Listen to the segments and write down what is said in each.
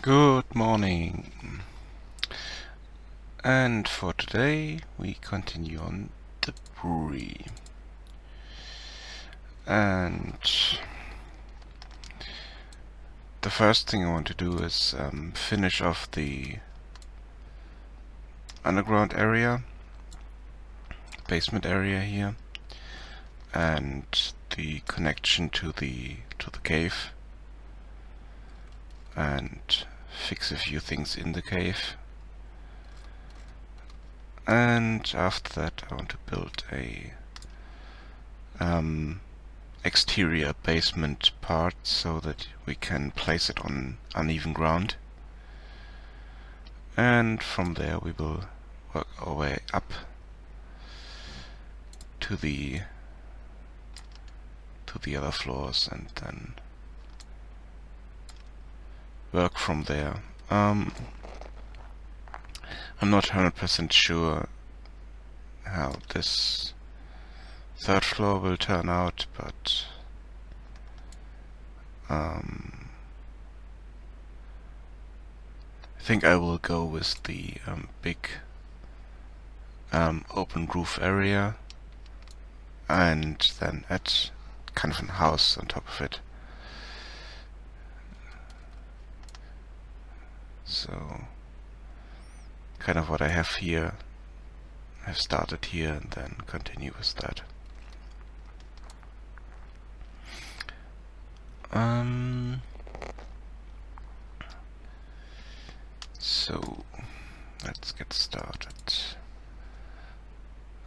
Good morning. And for today we continue on the brewery. And the first thing I want to do is finish off the underground area, basement area here, and the connection to the cave, and fix a few things in the cave. And after that I want to build a exterior basement part so that we can place it on uneven ground, and from there we will work our way up to the other floors and then work from there. I'm not 100% sure how this third floor will turn out, but I think I will go with the big open roof area and then add kind of a house on top of it. So kind of what I have here, I've started here and then continue with that. So let's get started.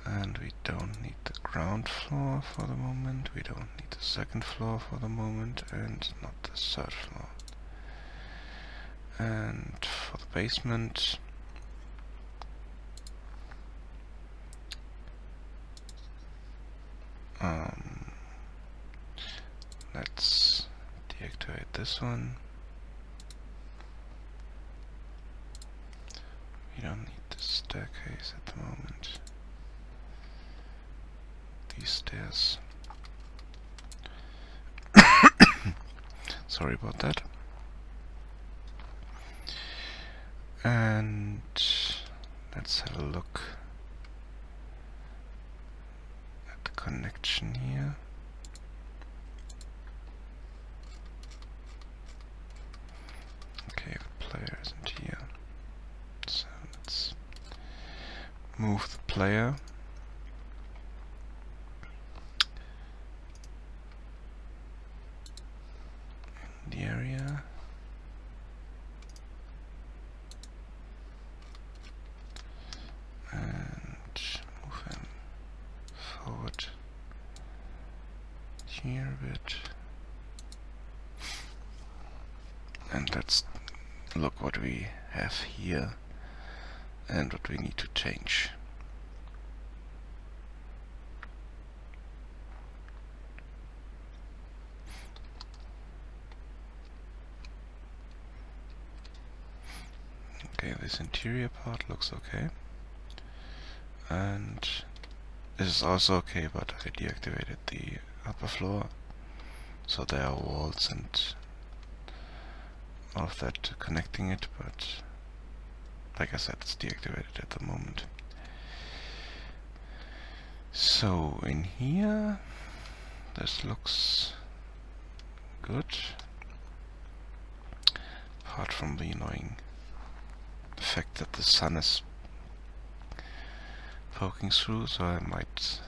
And we don't need the ground floor for the moment, we don't need the second floor for the moment, and not the third floor. And for the basement, let's deactivate this one. We don't need the staircase at the moment. These stairs. Sorry about that. And let's have a look at the connection here. Okay, the player isn't here. So let's move the player. In the area. And move him forward here a bit. And let's look what we have here and what we need to change. Okay, this interior part looks okay. And this is also okay, but I deactivated the upper floor, so there are walls and all of that connecting it, but like I said, it's deactivated at the moment. So in here, this looks good, apart from the annoying fact that the sun is poking through, so I might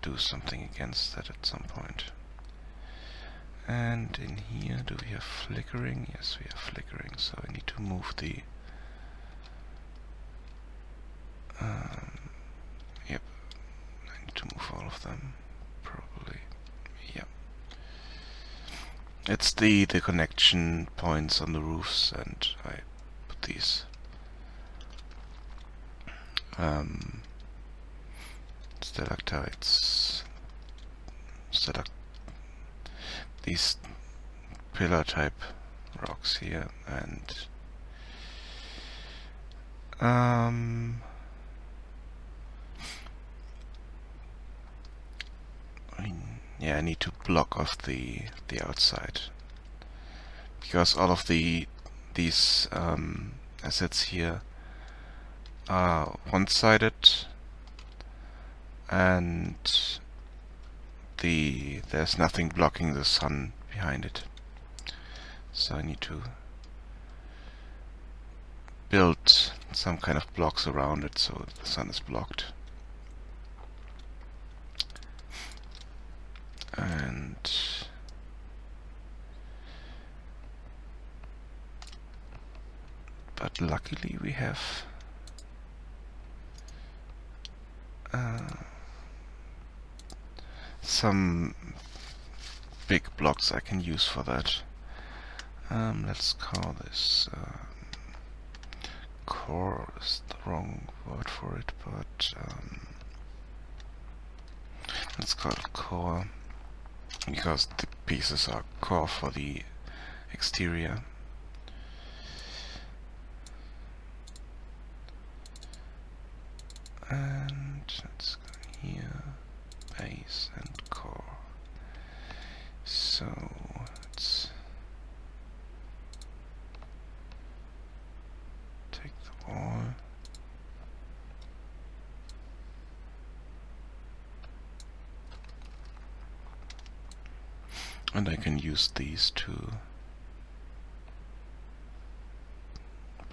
do something against that at some point. And in here, do we have flickering? Yes, we have flickering, so I need to move the yep, I need to move all of them, probably. Yep. It's the connection points on the roofs, and I put these stalactites, these pillar type rocks here, and yeah, I need to block off the outside, because all of these assets here are one-sided, and there's nothing blocking the sun behind it. So I need to build some kind of blocks around it so the sun is blocked. And but luckily we have some big blocks I can use for that. Let's call this core is the wrong word for it, but let's call it core, because the pieces are core for the exterior. And let's go here, base and core. So let's take the wall. And I can use these to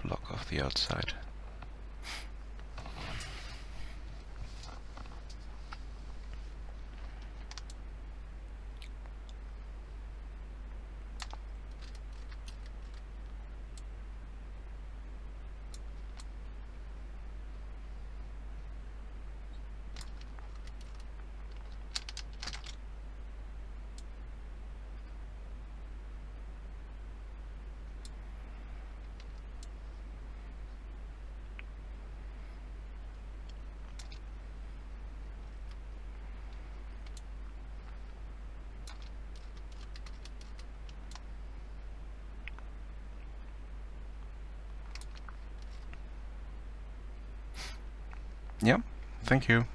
block off the outside. Yeah, thank you.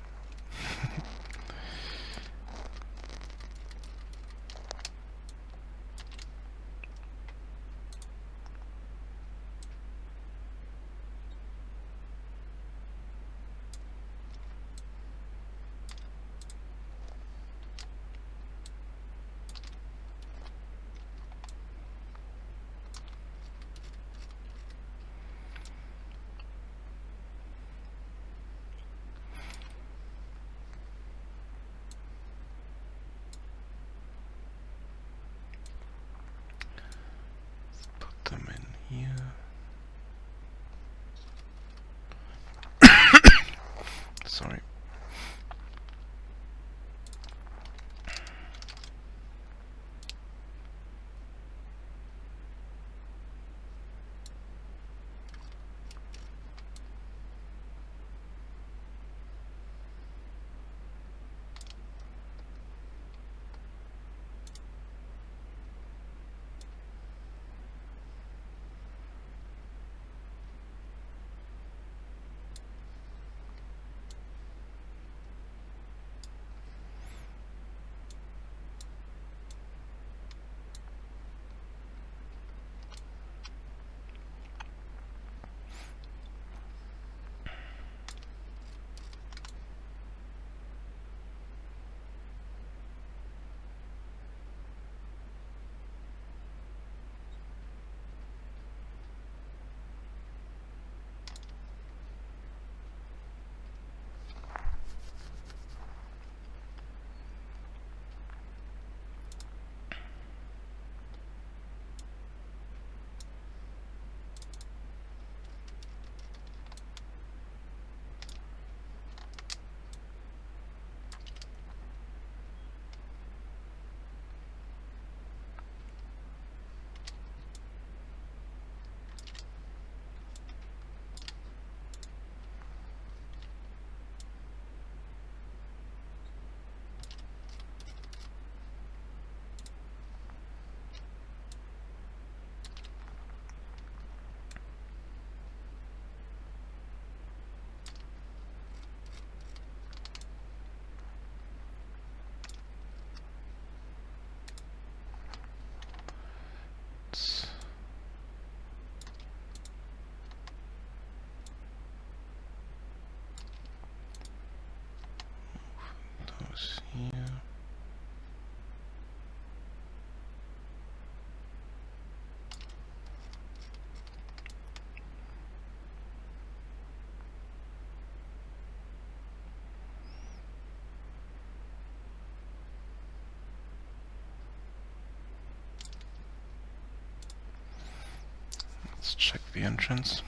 Let's check the entrance.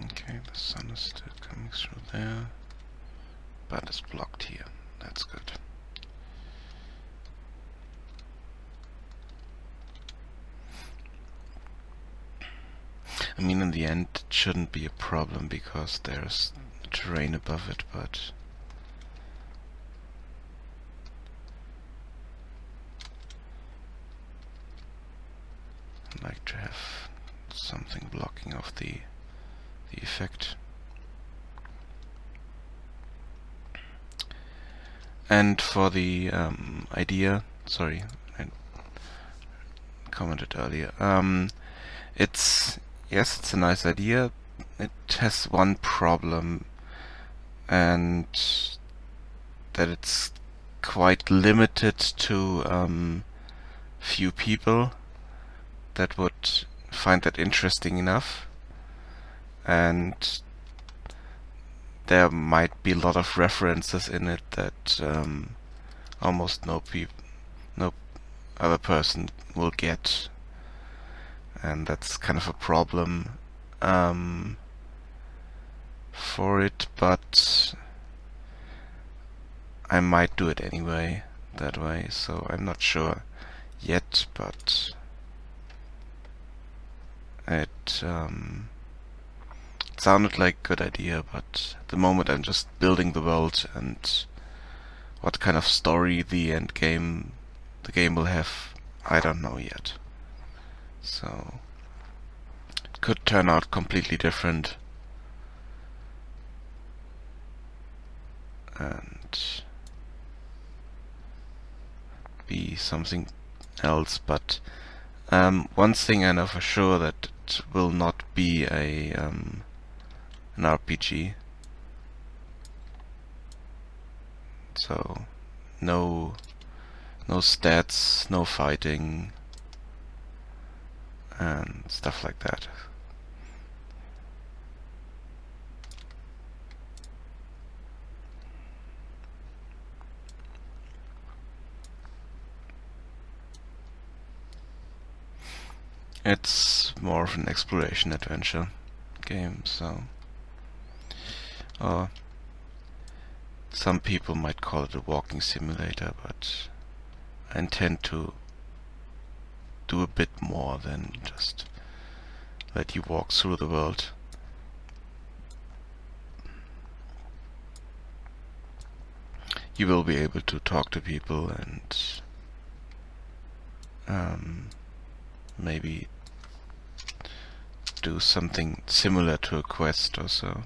Okay, the sun is still coming through there, but it's blocked here. That's good. I mean, in the end, it shouldn't be a problem because there's terrain above it, but I'd like to have something blocking off the effect. And for the idea, sorry, I commented earlier. It's yes, it's a nice idea. It has one problem, and that it's quite limited to few people that would find that interesting enough, and there might be a lot of references in it that almost no other person will get, and that's kind of a problem for it, but I might do it anyway that way, so I'm not sure yet, but it sounded like a good idea, but at the moment I'm just building the world, and what kind of story the game will have, I don't know yet. So it could turn out completely different, and be something else, but one thing I know for sure, that it will not be an RPG. So no stats, no fighting, and stuff like that. It's more of an exploration adventure game, so some people might call it a walking simulator, but I intend to do a bit more than just let you walk through the world. You will be able to talk to people and maybe do something similar to a quest or so.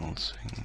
pulsing.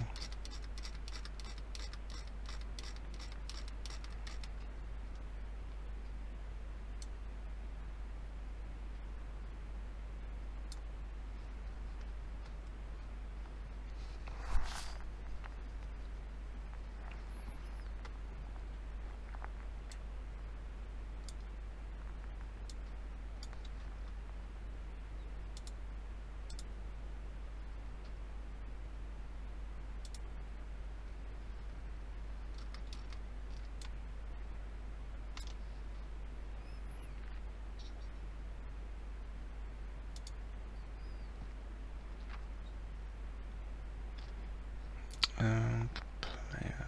And player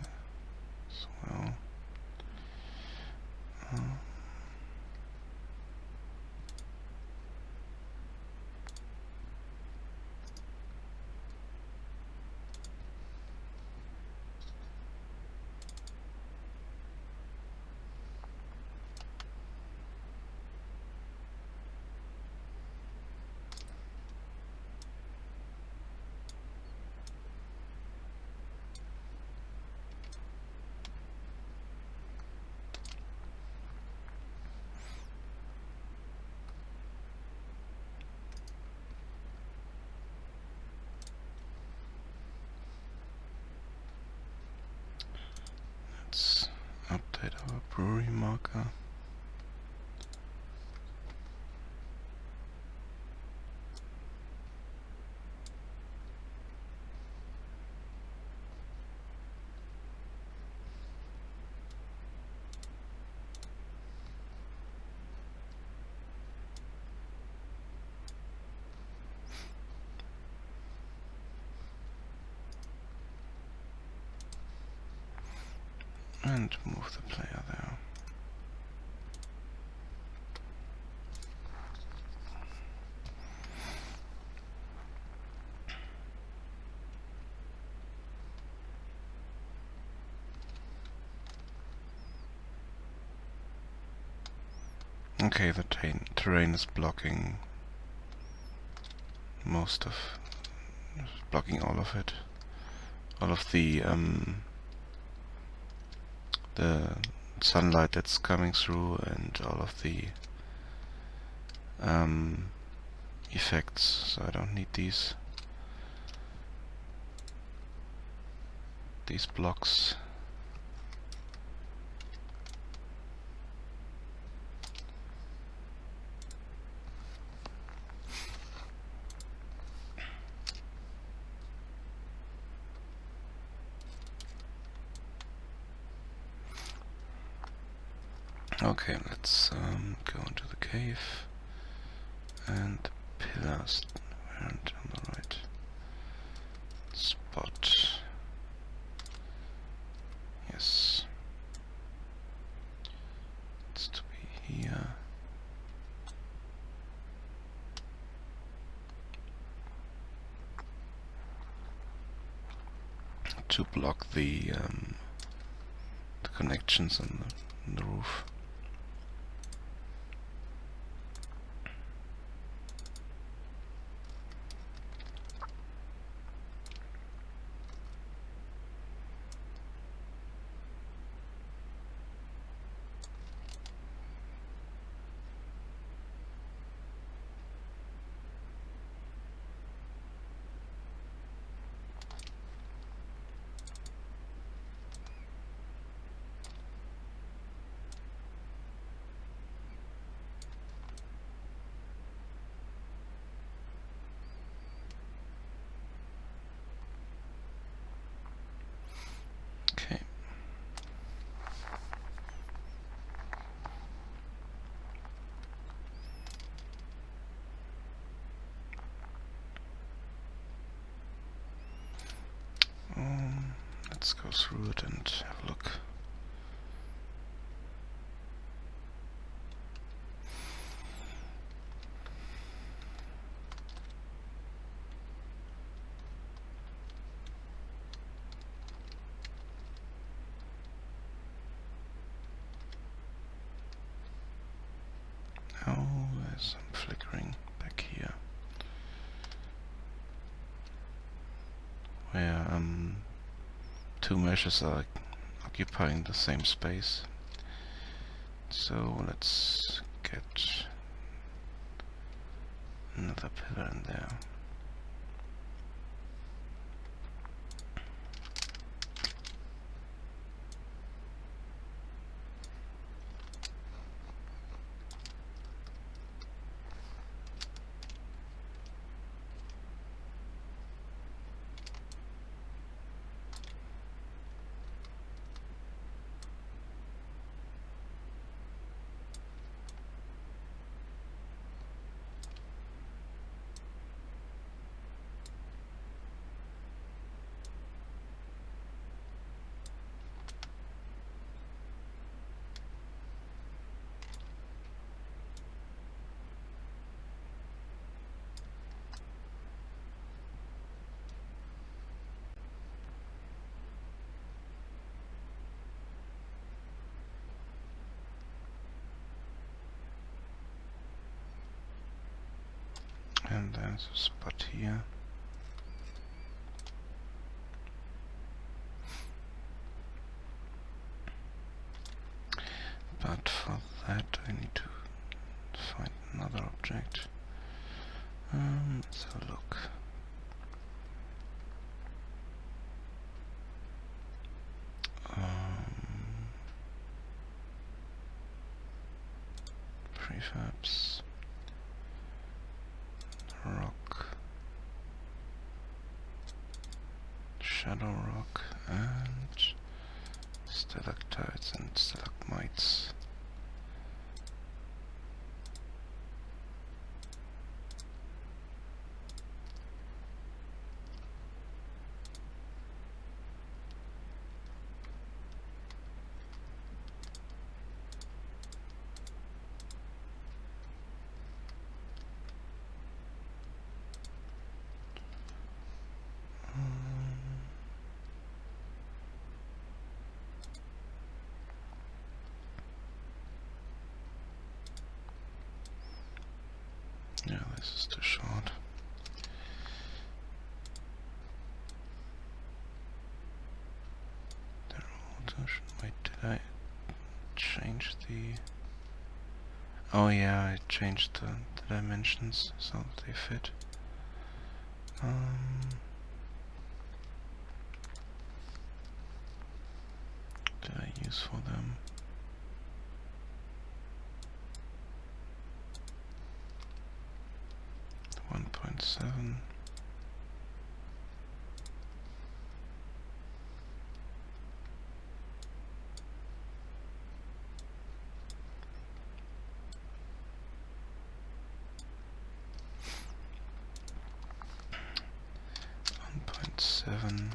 as well. Let's update our brewery marker. And move the player there. Okay, the terrain is blocking most of, blocking all of it. All of the sunlight that's coming through and all of the effects, so I don't need these blocks. Okay, let's go into the cave, and the pillars weren't on the right spot. Yes, it's to be here. To block the connections on the roof. Okay. Let's go through it and have a look. Oh, there's some flickering back here. where two meshes are occupying the same space. So let's get another pillar in there. And there's a spot here. But for that I need to find another object. Let's have a look. Prefabs, rock, shadow rock, and stalactites and stalagmites. Yeah, this is too short. Wait, did I change the... Oh yeah, I changed the dimensions so that they fit. Did I use for them? The 1.7. Seven.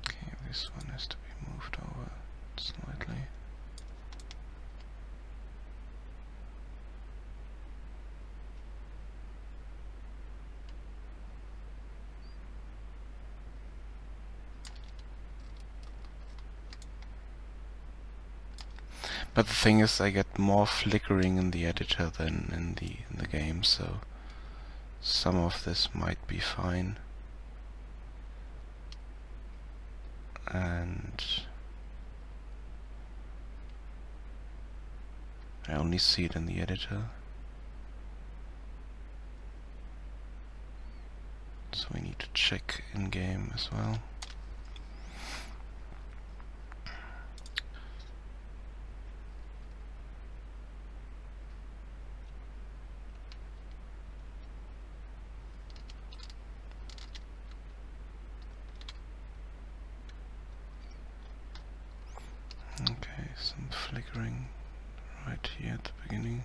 Okay, this one has to be moved over slightly. But the thing is, I get more flickering in the editor than in the game, so some of this might be fine. And I only see it in the editor. So we need to check in-game as well. Okay, some flickering right here at the beginning.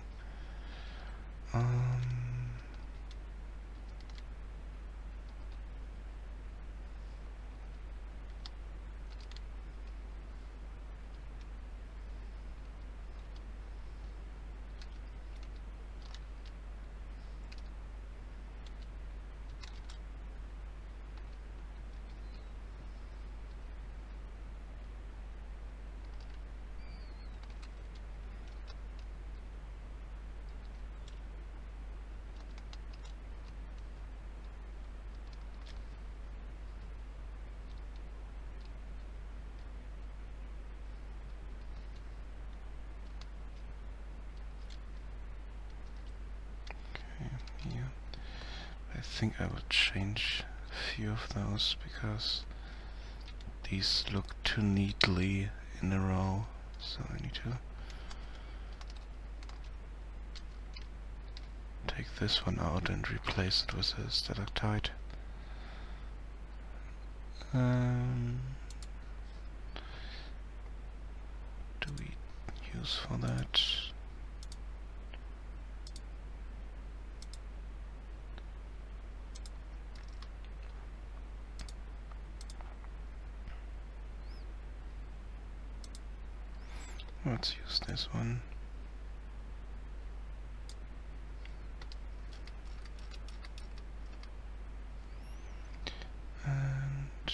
think I will change a few of those because these look too neatly in a row, so I need to take this one out and replace it with a stalactite. Do we use for that? Let's use this one. And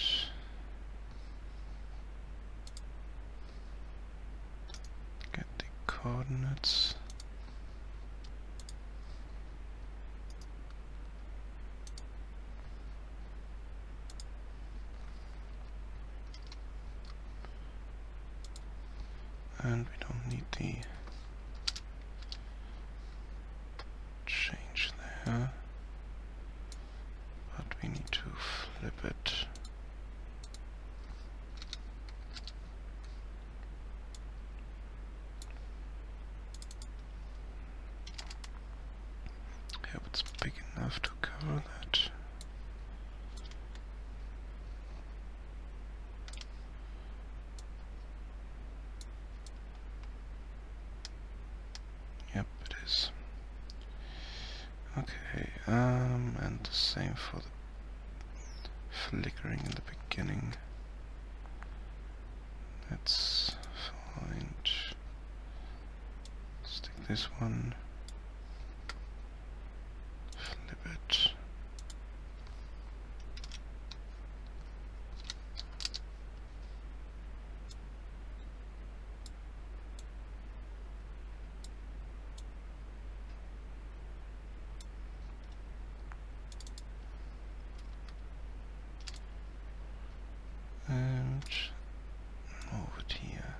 get the coordinates. And we don't need the change there, but we need to flip it. Hope it's big enough to cover that. Yep, it is. Okay, and the same for the flickering in the beginning. Let's stick this one, flip it. And move it here.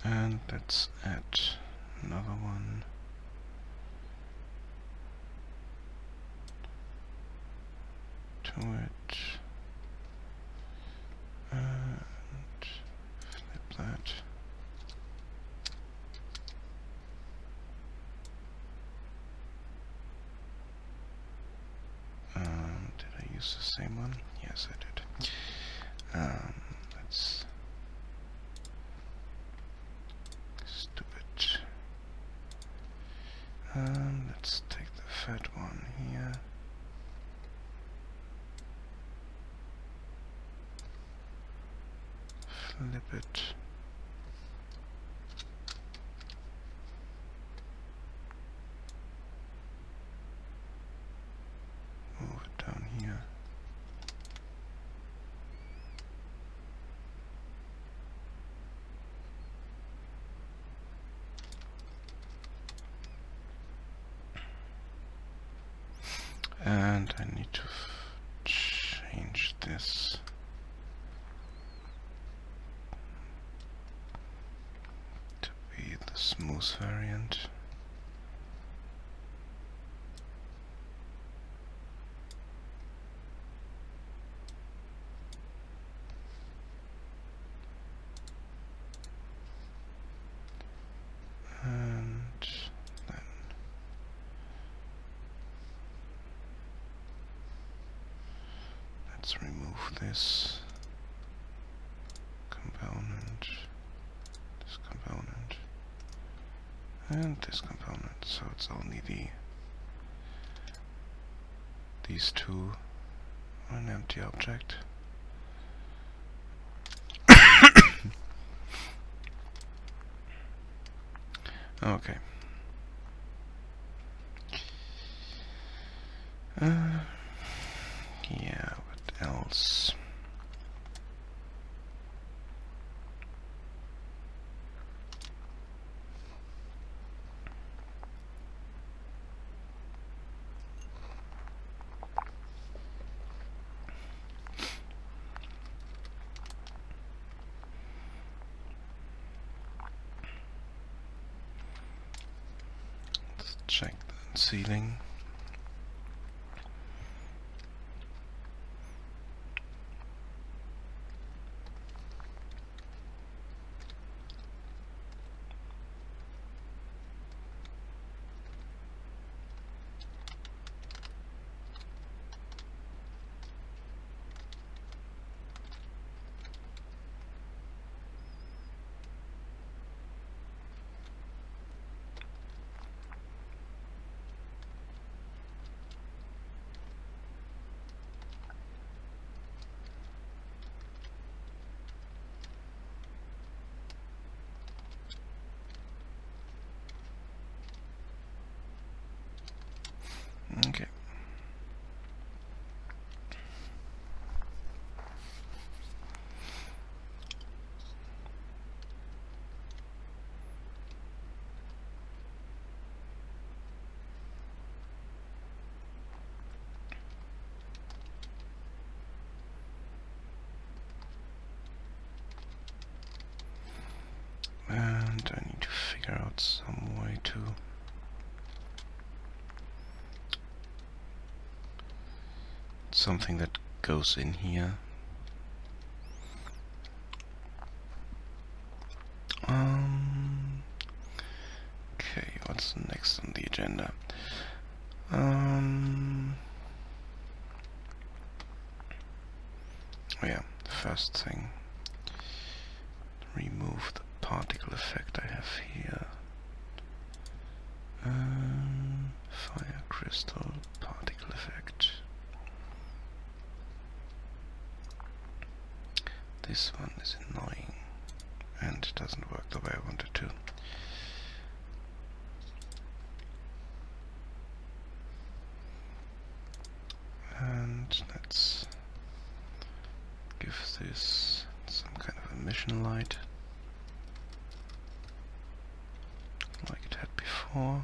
And let's add another one. To it. And flip that. Did I use the same one? Yes, I did. Let's stupid. Let's take the fat one here. Flip it. Move it down here. And I need to change this. To be the smooth variant. And then let's remove this. And this component, so it's only these two are an empty object. Okay. Yeah, what else? Let's check the ceiling. Okay. And I need to figure out some way to something that goes in here. Okay, what's next on the agenda? Oh yeah, the first thing. Remove the particle effect I have here. Fire crystal particle effect. This one is annoying and it doesn't work the way I wanted to. And let's give this some kind of emission light, like it had before.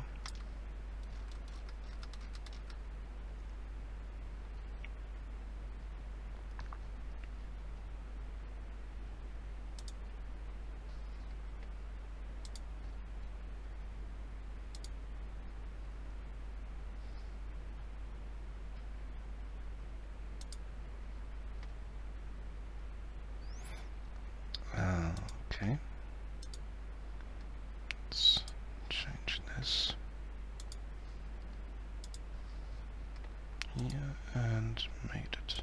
Okay. Let's change this here and make it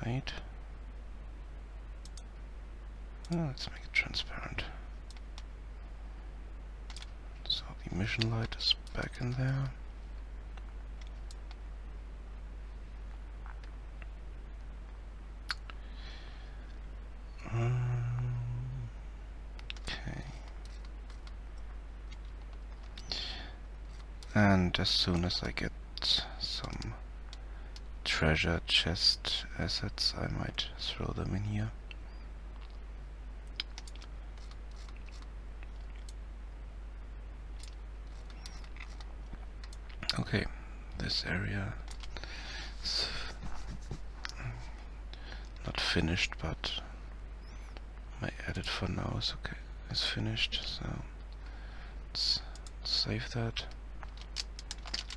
fade. Let's make it transparent. So the emission light is back in there. Okay. And as soon as I get some treasure chest assets, I might throw them in here. Okay, this area is not finished, but my edit for now is okay. Is finished, so let's save that.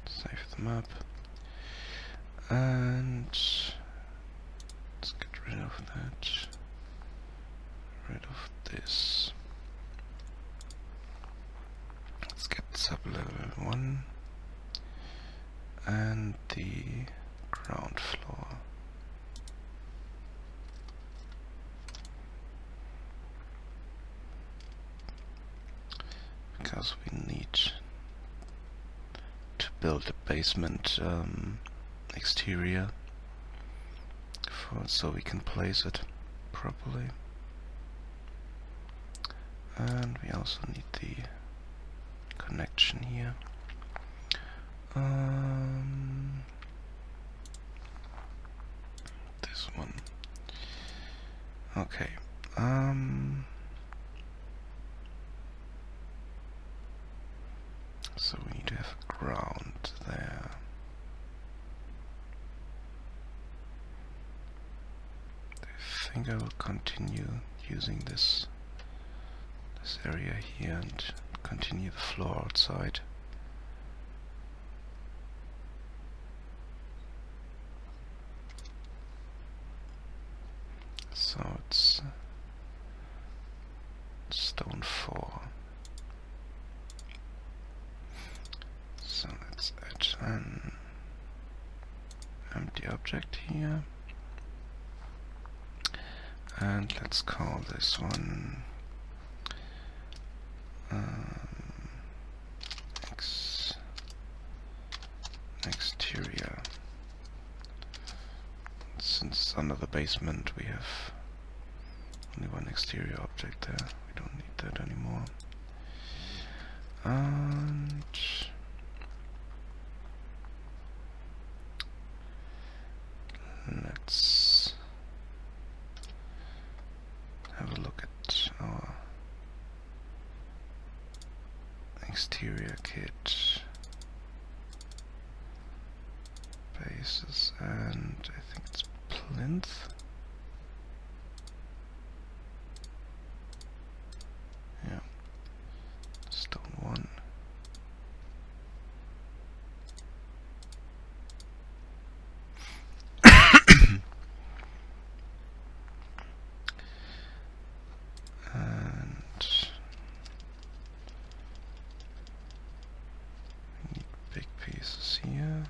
Save the map. And let's get rid of that. Rid of this. Let's get sub-level 1 and the ground floor. because we need to build a basement exterior so we can place it properly. And we also need the connection here. This one. Okay. So we need to have ground there. I think I will continue using this area here and continue the floor outside. So it's stone 4. So let's add an empty object here. And let's call this one exterior. Since it's under the basement, we have only one exterior object there. We don't need that anymore. And let's have a look at our exterior kit bases, and I think it's plinth. Yeah, stone 1. Pieces here.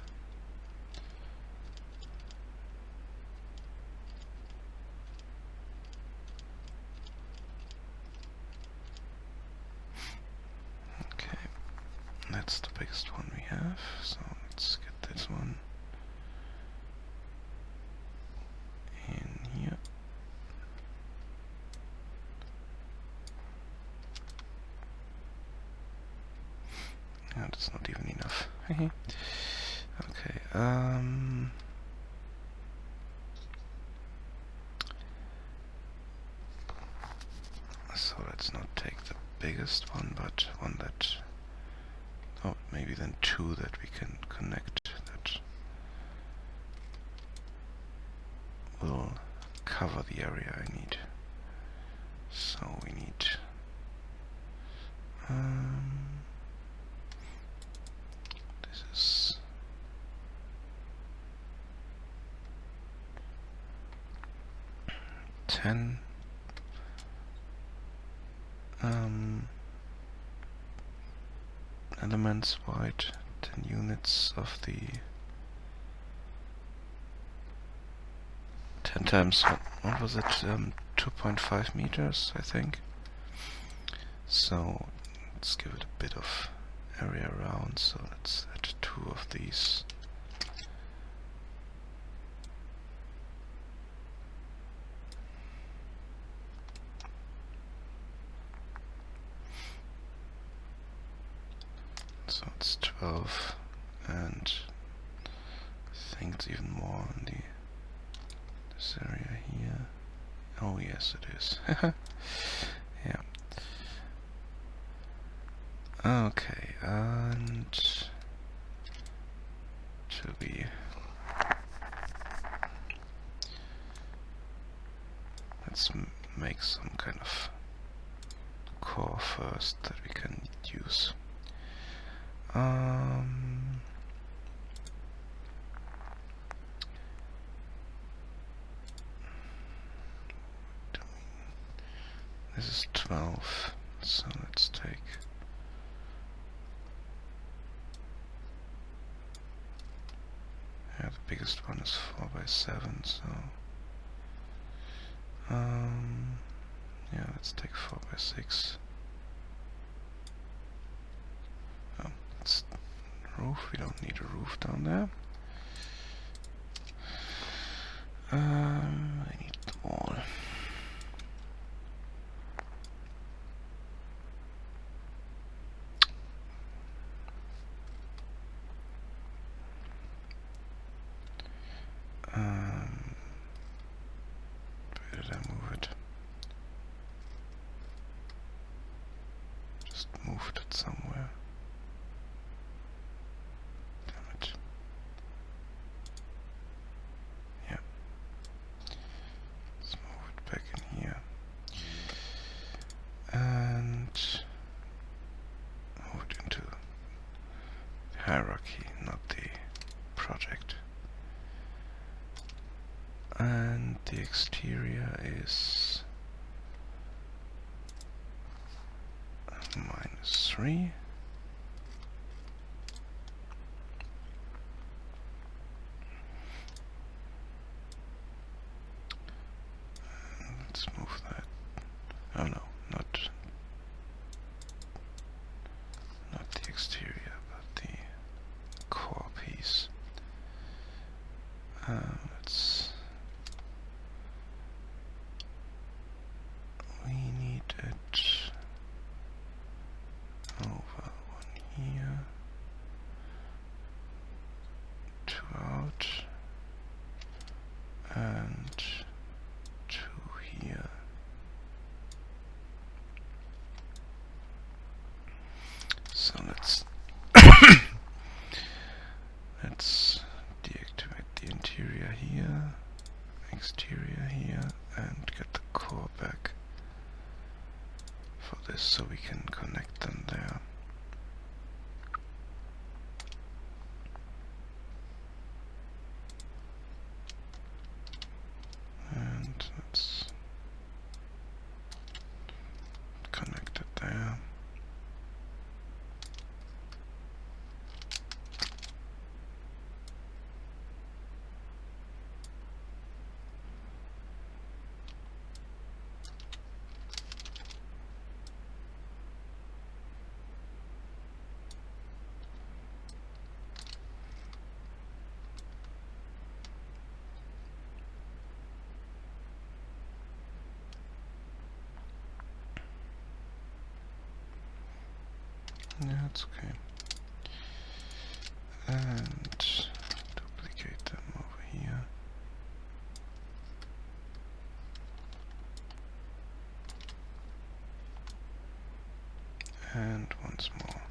Okay, that's the biggest one we have, so let's get this one in here. No, that's not even enough. Okay, so let's not take the biggest one, but one that, oh, maybe then 2 that we can connect, that will cover the area I need. So we need this is 10 elements wide, 10 units of the 10 times, what was it, 2.5 meters, I think. So let's give it a bit of area around, so let's add 2 of these. So it's 12, and I think it's even more in this area here. Oh yes, it is. Yeah. Okay, and let's make some kind of core first that we can use. This is 12, so let's take the biggest one is 4 by 7, so yeah, let's take 4 by 6. roof. We don't need a roof down there. I need the wall. Where did I move it? Just moved it somewhere. Damn it. Yeah. Let's move it back in here. And move it into the hierarchy, not the project. And the exterior is -3. Let's move that. Oh no, not the exterior, but the core piece. We need it over one here, 2 out, and 2 here. So let's deactivate the interior here, exterior here, and get the core back for this so we can connect them there. And let's connect it there. Yeah, it's okay. And duplicate them over here. And once more.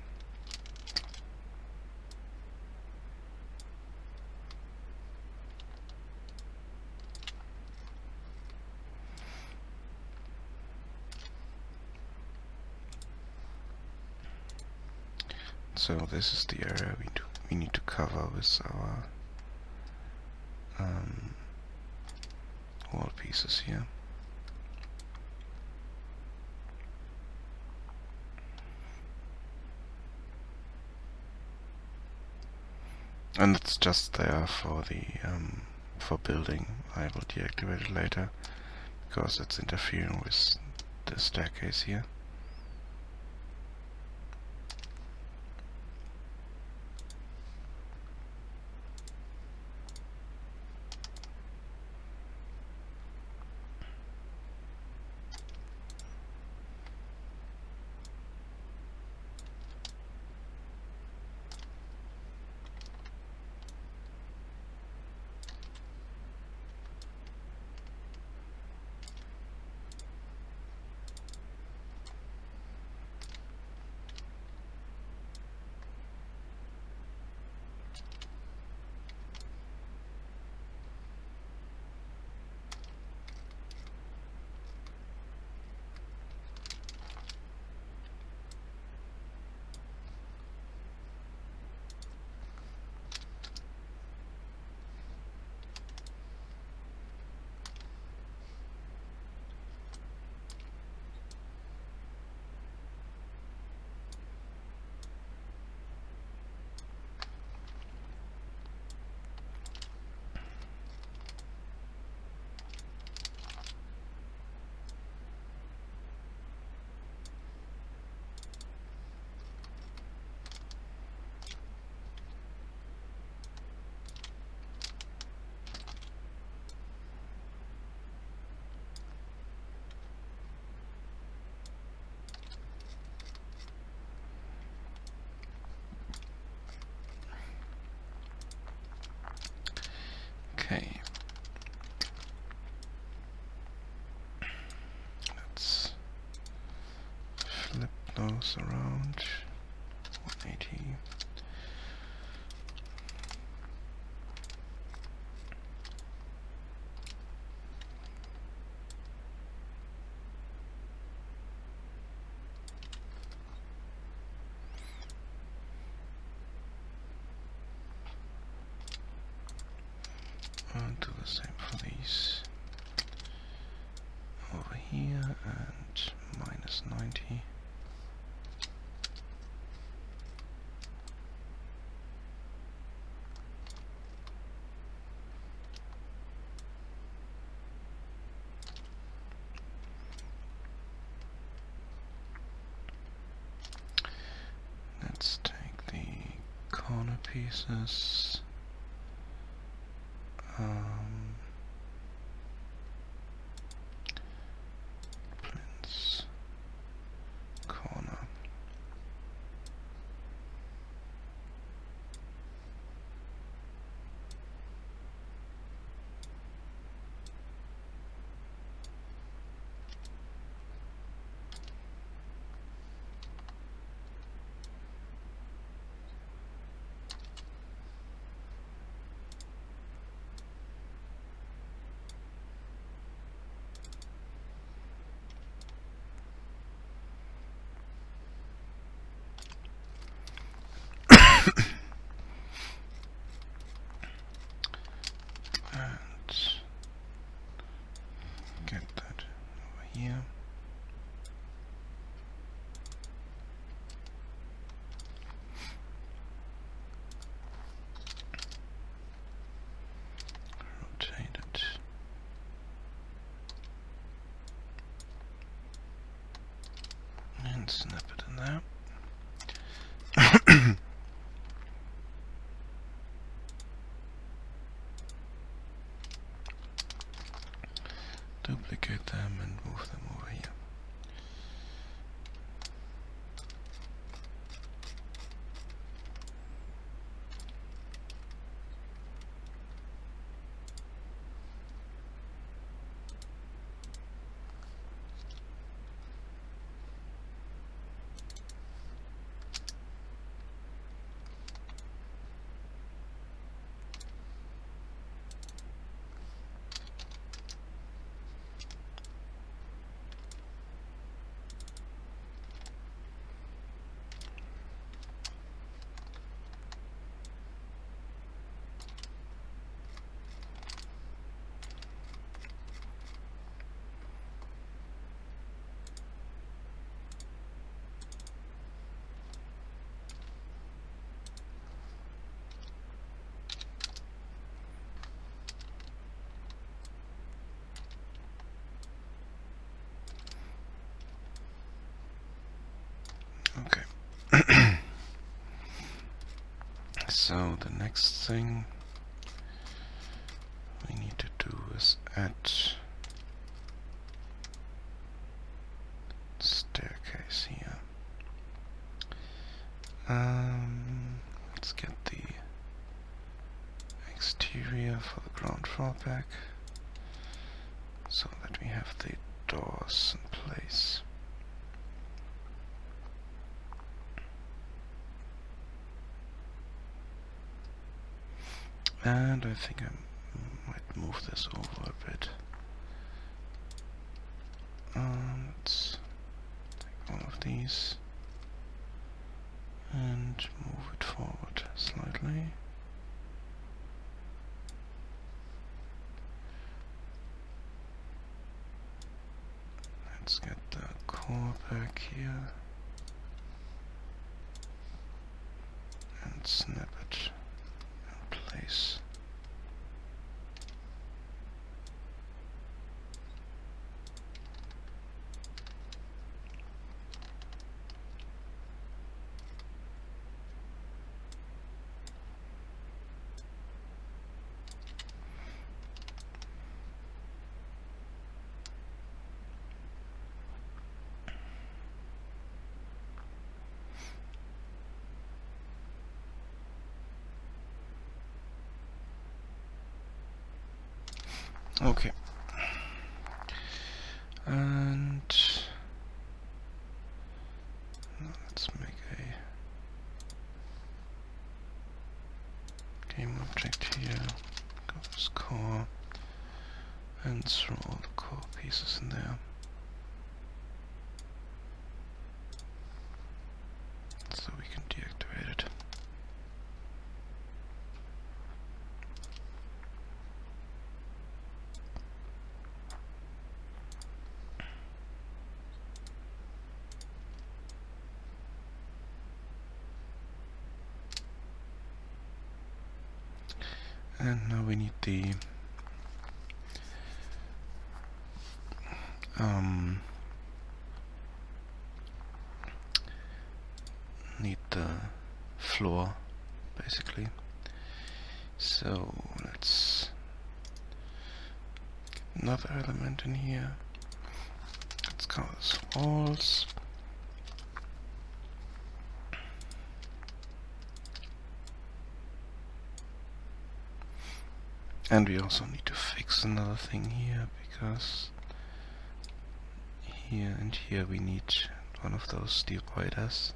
So this is the area we need to cover with our wall pieces here. And it's just there for the for building. I will deactivate it later because it's interfering with the staircase here. goes around 180. And do the same for these over here, and minus 90. Let's take the corner pieces. Plinth's corner. Get that over here. Rotate it. And snap it in there. Duplicate them and move them over here. Okay. So the next thing we need to do is add staircase here. Let's get the exterior for the ground floor back so that we have the doors in place. And I think I might move this over a bit. Let's take all of these and move it forward slightly. Let's get the core back here and snap it in place. Okay. And and throw all the core pieces in there. So we can deactivate it. And now we need the floor, basically. So let's get another element in here. Let's cover this walls. And we also need to fix another thing here, because here and here we need one of those dividers.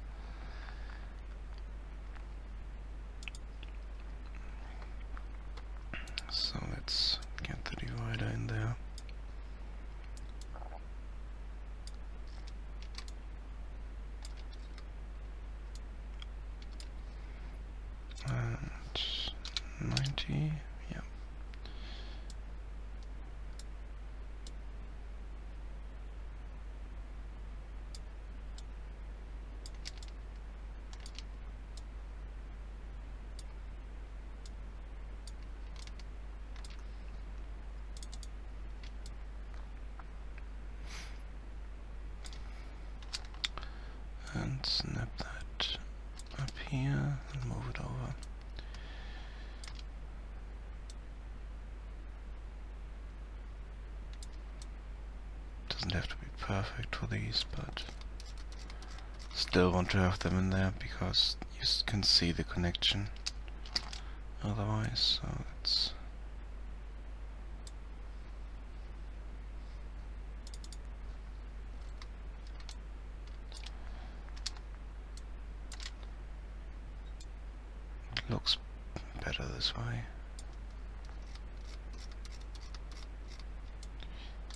So let's get the divider in there. And 90, yeah. And snap that up here and move it over. Doesn't have to be perfect for these, but still want to have them in there because you can see the connection otherwise. So it's looks better this way.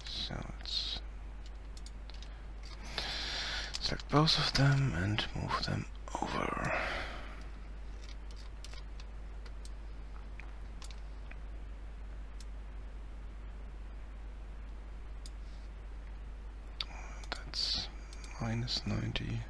So let's select both of them and move them over. That's minus 90.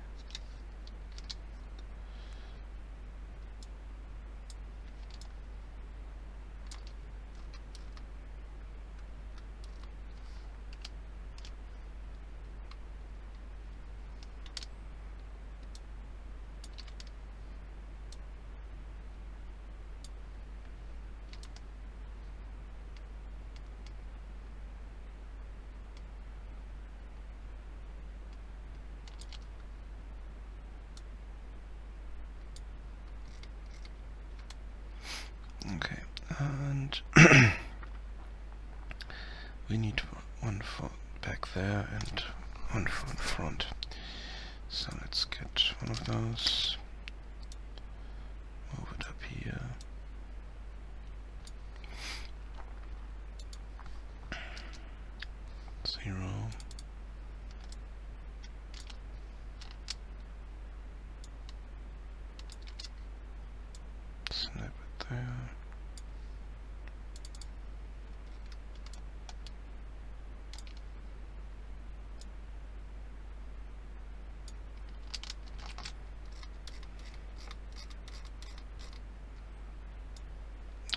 Okay, and we need one for back there and one for the front. So let's get one of those, move it up here. Zero. Snap it there.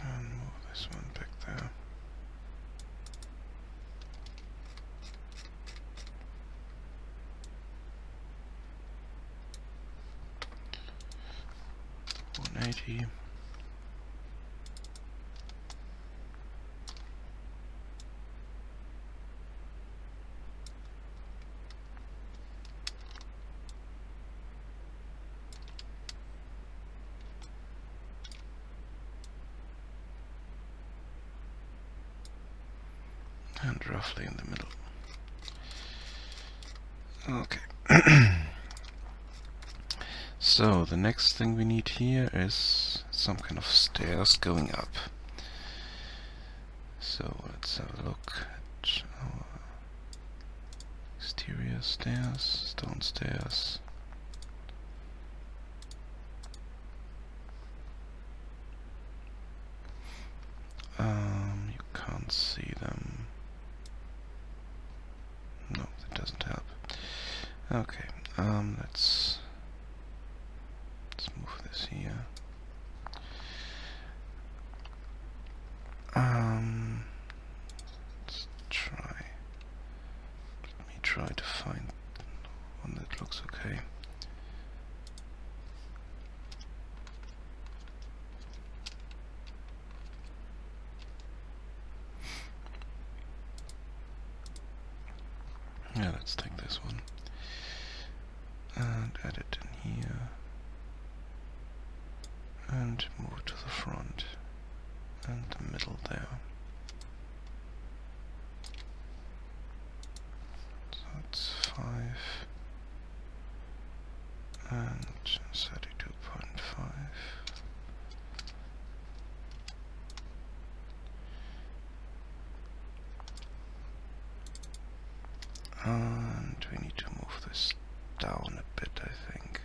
And move this one back there. $180. And roughly in the middle. Okay. So the next thing we need here is some kind of stairs going up. So let's have a look Interior stairs, stone stairs. You can't see them. No, that doesn't help. Okay, let's move this here. Let's try. Let me try to find one that looks okay. Yeah, let's take this one and add it in here and move to the front and the middle there. So it's 5 and 32.5. And we need to move this down a bit, I think.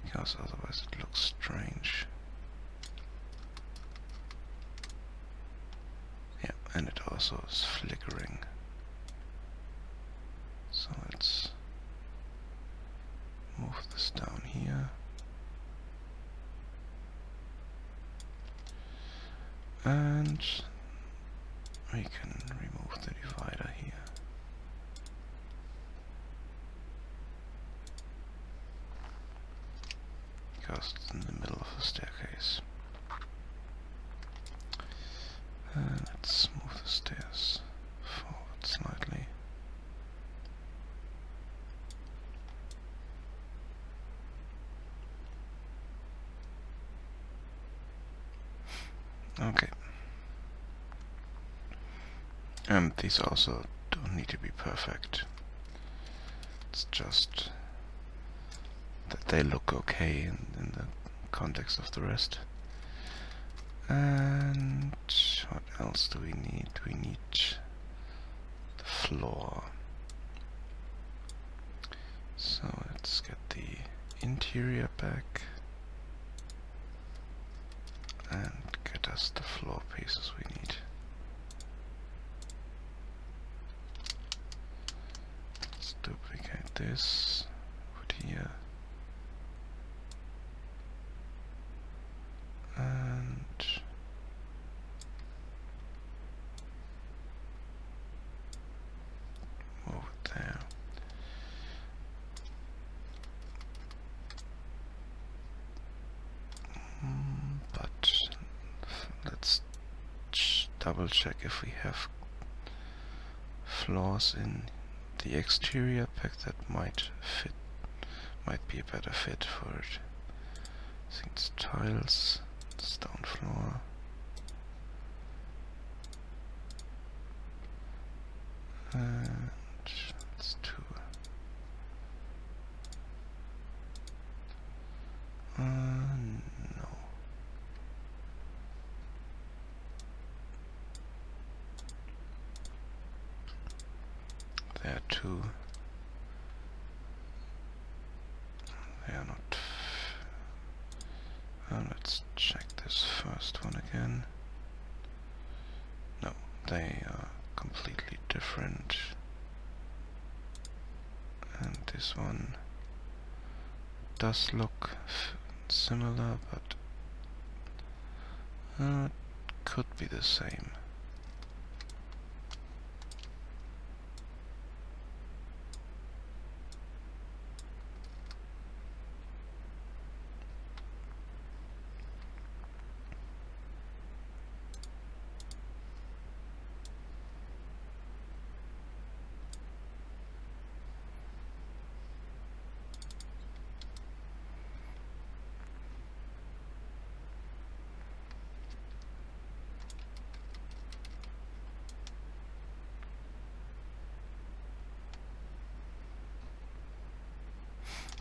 Because otherwise it looks strange. Yeah, and it also is flickering. So let's move this down here. And we can remove the divider here. Because it's in the middle of the staircase. Let's move the stairs forward slightly. Okay. And these also don't need to be perfect. It's just that they look okay in the context of the rest. And what else do we need? We need the floor. So let's get the interior back and get us the floor pieces we need. Let's duplicate this, put here, and move it there. But let's double check if we have floors in the exterior pack that might be a better fit for it. I think it's tiles, stone floor. And let's do no. There too. They are not. Let's check this first one again. No, they are completely different. And this one does look similar, but it could be the same.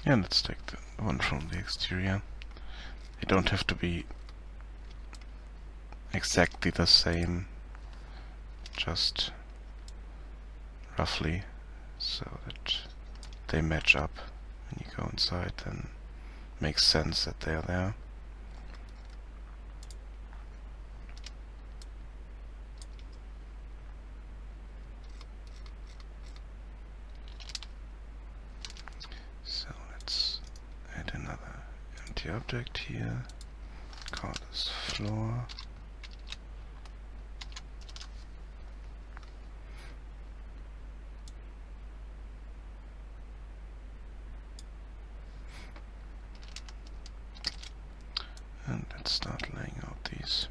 Yeah, let's take the one from the exterior. They don't have to be exactly the same, just roughly, so that they match up when you go inside, then makes sense that they are there. So let's add another empty object here, call this floor. And let's start laying out these.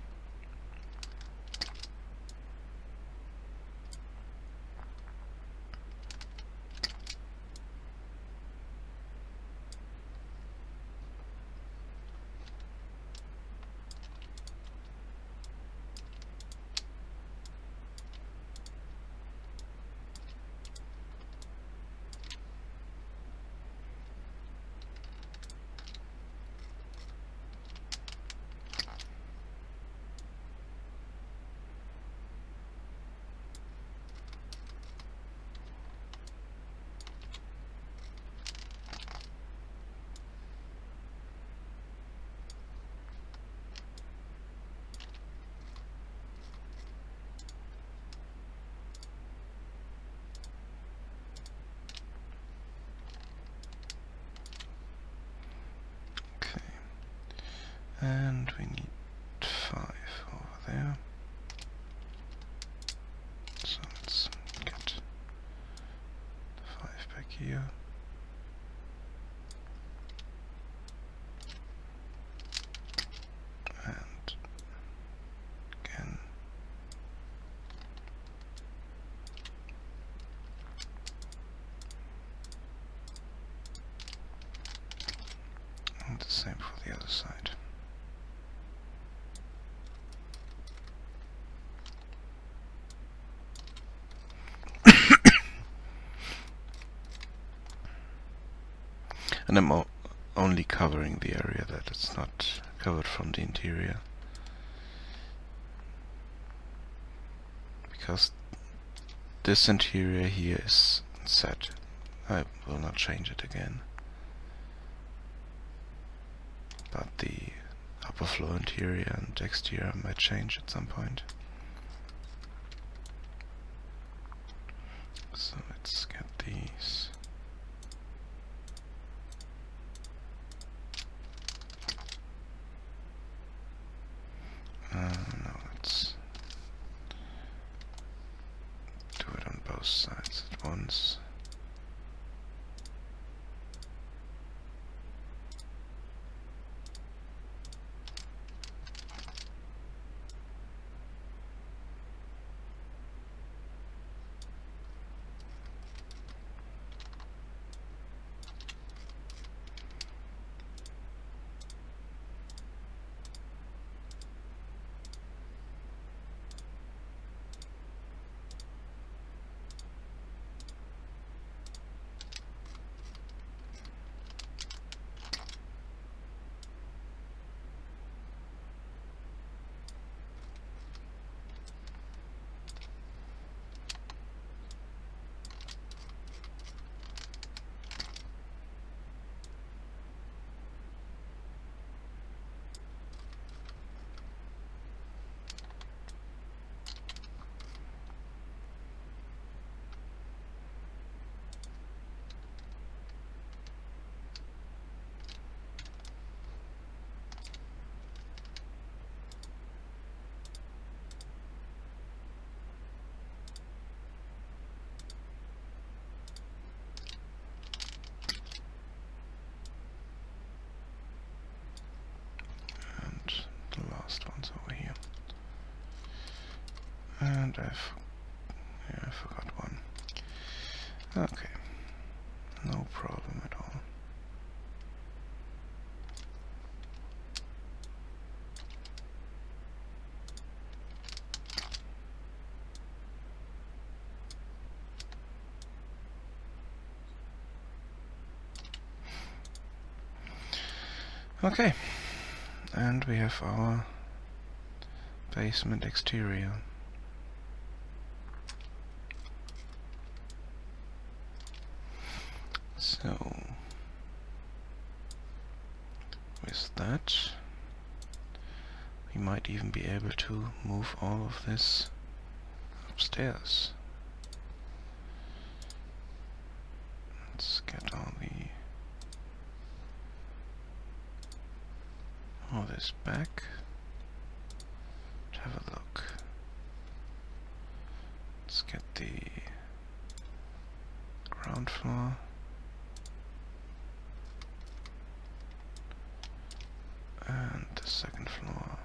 And we need 5 over there. So let's get the 5 back here. And again. And the same for the other side. And I'm only covering the area that it's not covered from the interior, because this interior here is set. I will not change it again, but the upper floor interior and exterior might change at some point. So let's get these. Now let's do it on both sides at once. The last one's over here. And I forgot one. Okay, no problem at all. Okay, and we have our basement exterior. that. We might even be able to move all of this upstairs. Let's get all this back. Let's have a look. Let's get the ground floor. And the second floor.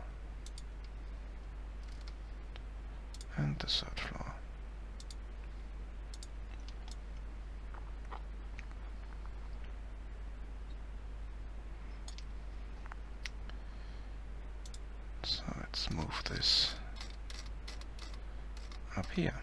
And the third floor. So let's move this up here.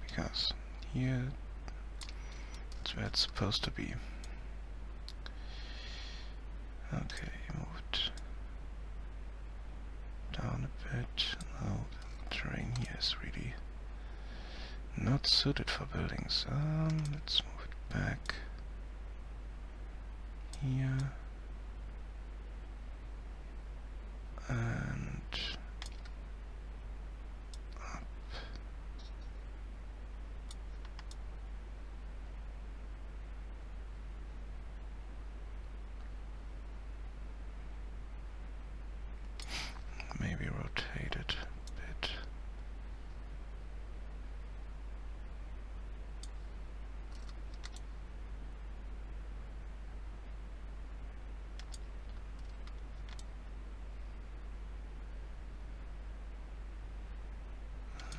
Because here that's where it's supposed to be. Okay, move it down a bit. Oh, the terrain here is really not suited for buildings. Let's move it back here and up. Maybe rotate it a bit.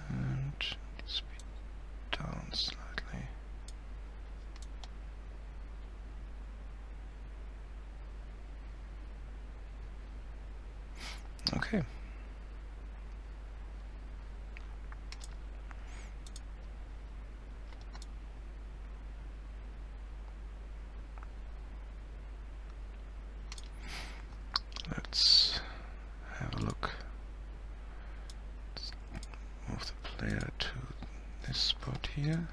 And speed down slightly. Okay. Let's have a look. Let's move the player to this spot here.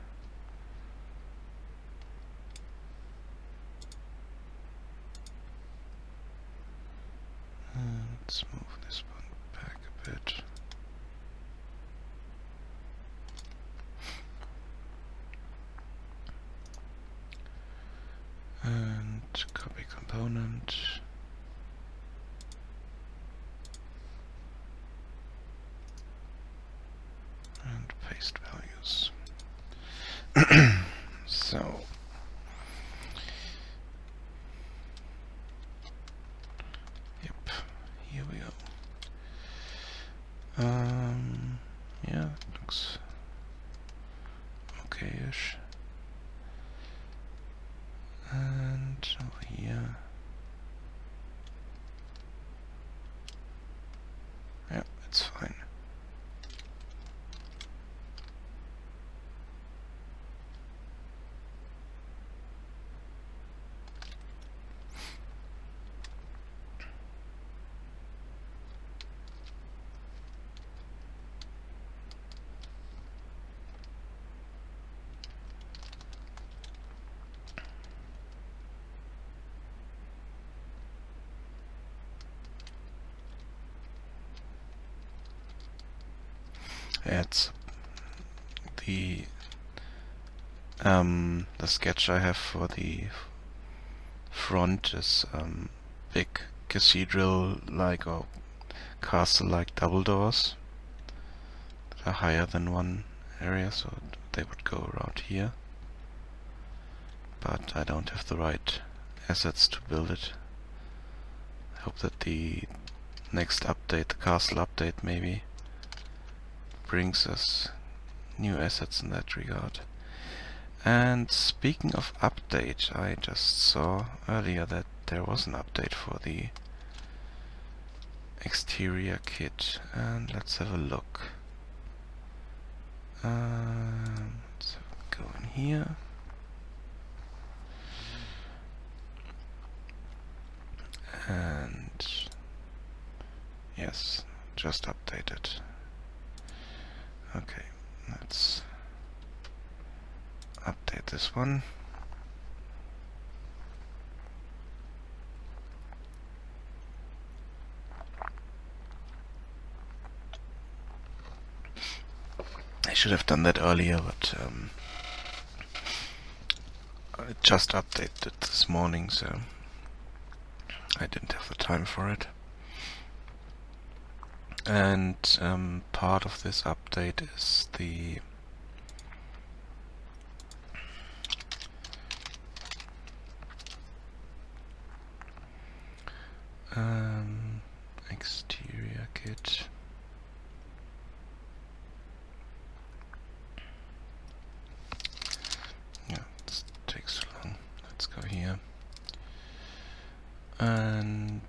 And let's move this one back a bit. And copy component. And paste values. So yep, here we go. Yeah, it looks okay-ish. And over here. Yeah, it's fine. It's the sketch I have for the front is big cathedral-like or castle-like double doors that are higher than one area, so they would go around here. But I don't have the right assets to build it. I hope that the next update, the castle update maybe, brings us new assets in that regard. And speaking of update, I just saw earlier that there was an update for the exterior kit, and let's have a look. Let's go in here. And Yes, just updated. Okay, let's update this one. I should have done that earlier, but I just updated it this morning, so I didn't have the time for it. And part of this update is the exterior kit. Yeah, this takes so long. Let's go here. And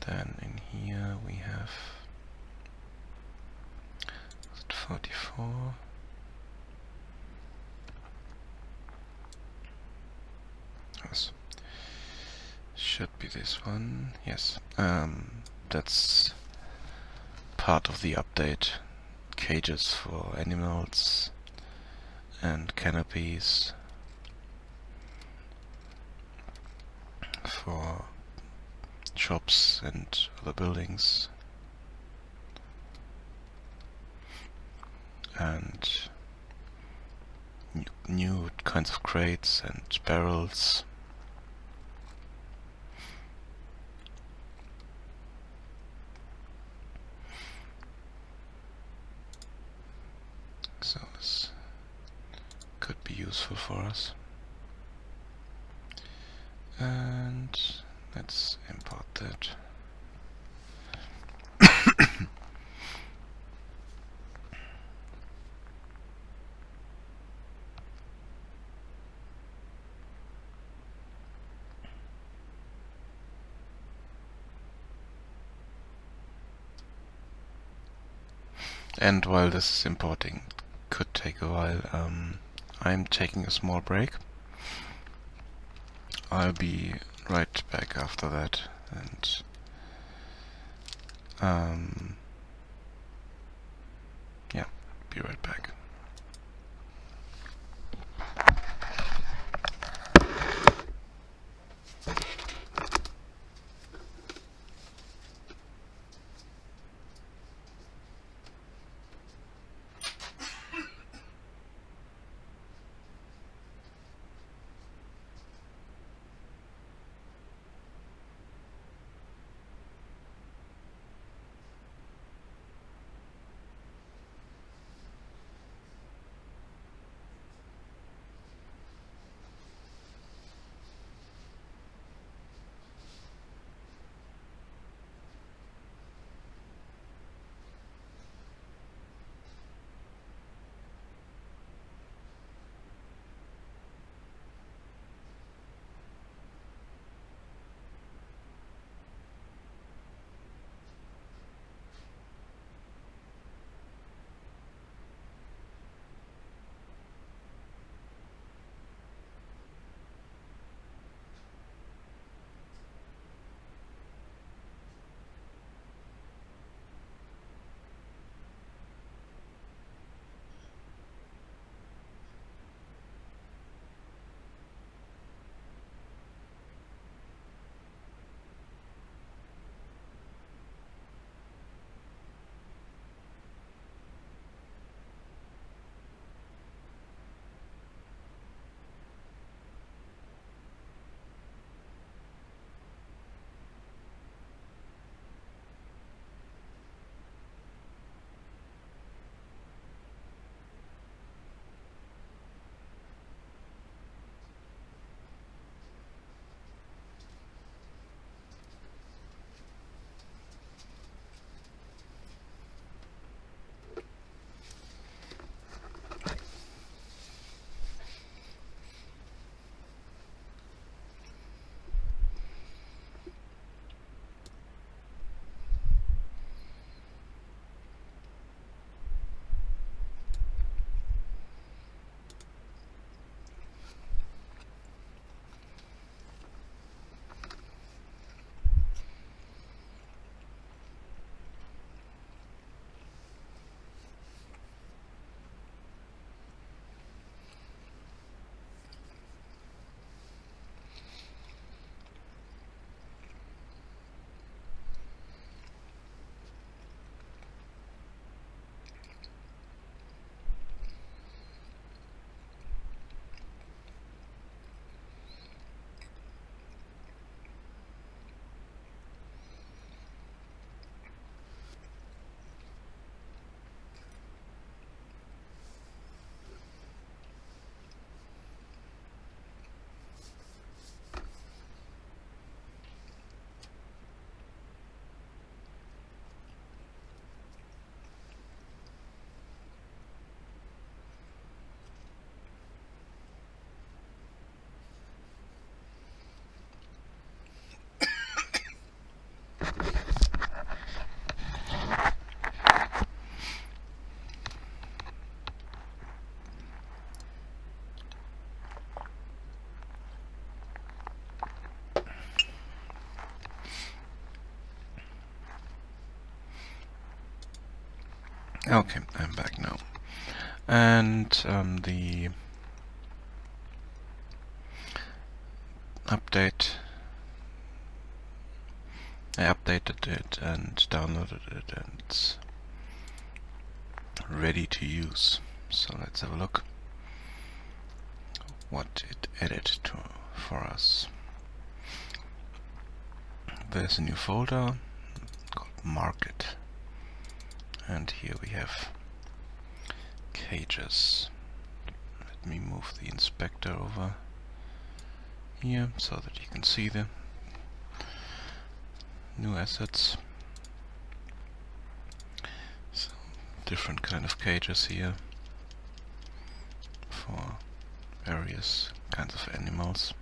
then in here we have 44. Yes. Should be this one. Yes. That's part of the update. Cages for animals and canopies for shops and other buildings, and new kinds of crates and barrels. So this could be useful for us. And let's import that. And while this is importing, could take a while, I'm taking a small break. I'll be right back after that, and yeah, be right back. Okay, I'm back now. And the update, I updated it and downloaded it, and it's ready to use. So let's have a look what it added to for us. There's a new folder called Market, and here we have cages. Let me move the inspector over here so that you can see the new assets. So different kind of cages here for various kinds of animals,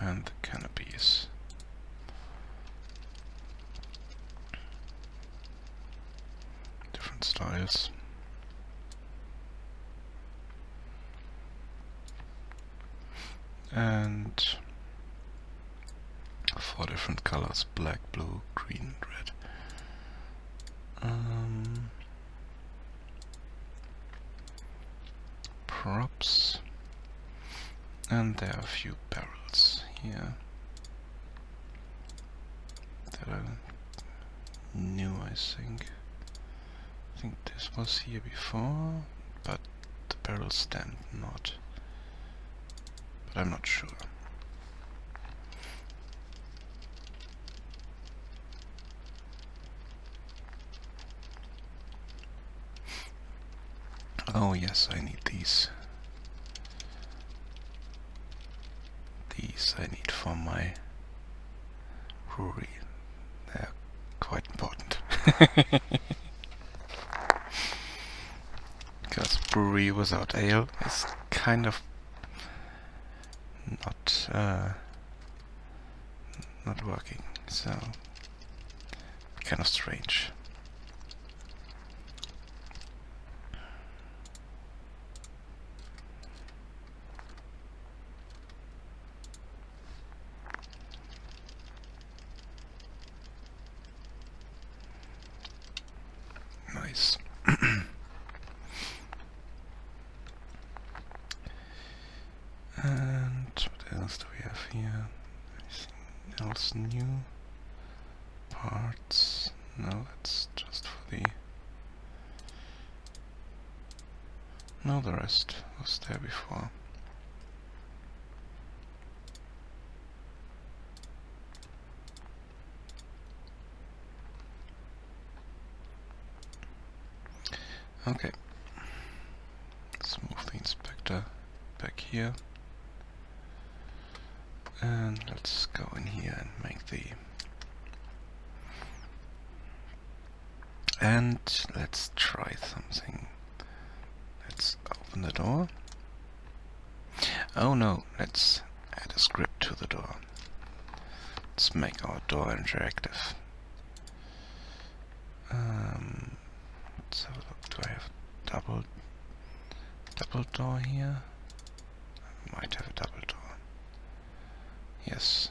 and the canopies. Different styles. And 4 different colors: black, blue, green, red. Props, and there are a few barrels here that are new, I think. I think this was here before, but the barrel stand not. But I'm not sure. Oh yes, I need these. These I need for my brewery. They're quite important. Because brewery without ale is kind of not working, so kind of strange. Nice. And what else do we have here? Anything else new? Parts? No, that's just for the... No, the rest was there before. Okay. Let's move the inspector back here. And let's go in here and make the... And let's try something. Let's open the door. Oh no, let's add a script to the door. Let's make our door interactive. Let's have a look. Do I have double door here? I might have a double door. Yes,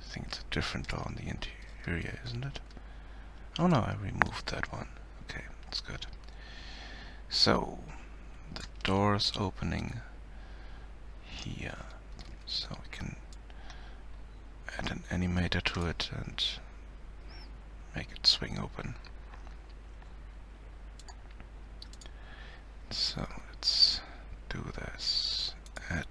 I think it's a different door on the interior, isn't it? Oh no, I removed that one. Okay, that's good. So, the door's opening here, so we can add an animator to it and make it swing open. So let's do this. Add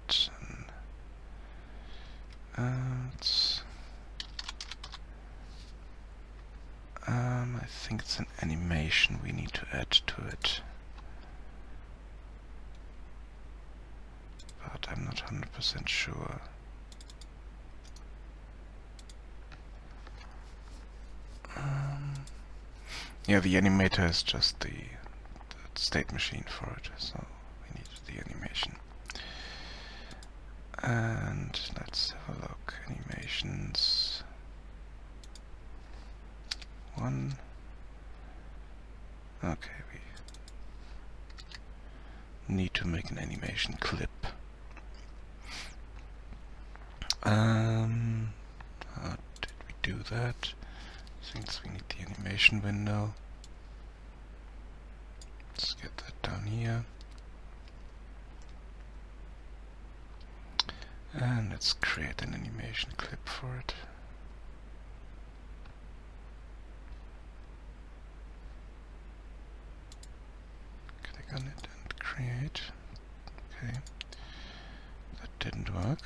I think it's an animation we need to add to it, but I'm not 100% sure. Yeah, the animator is just the state machine for it, so we need the animation. And let's have a look. Animations. 1. Okay, we need to make an animation clip. How did we do that? Since we need the animation window. Let's get that down here. And let's create an animation clip for it. Click on it and create. Okay, that didn't work.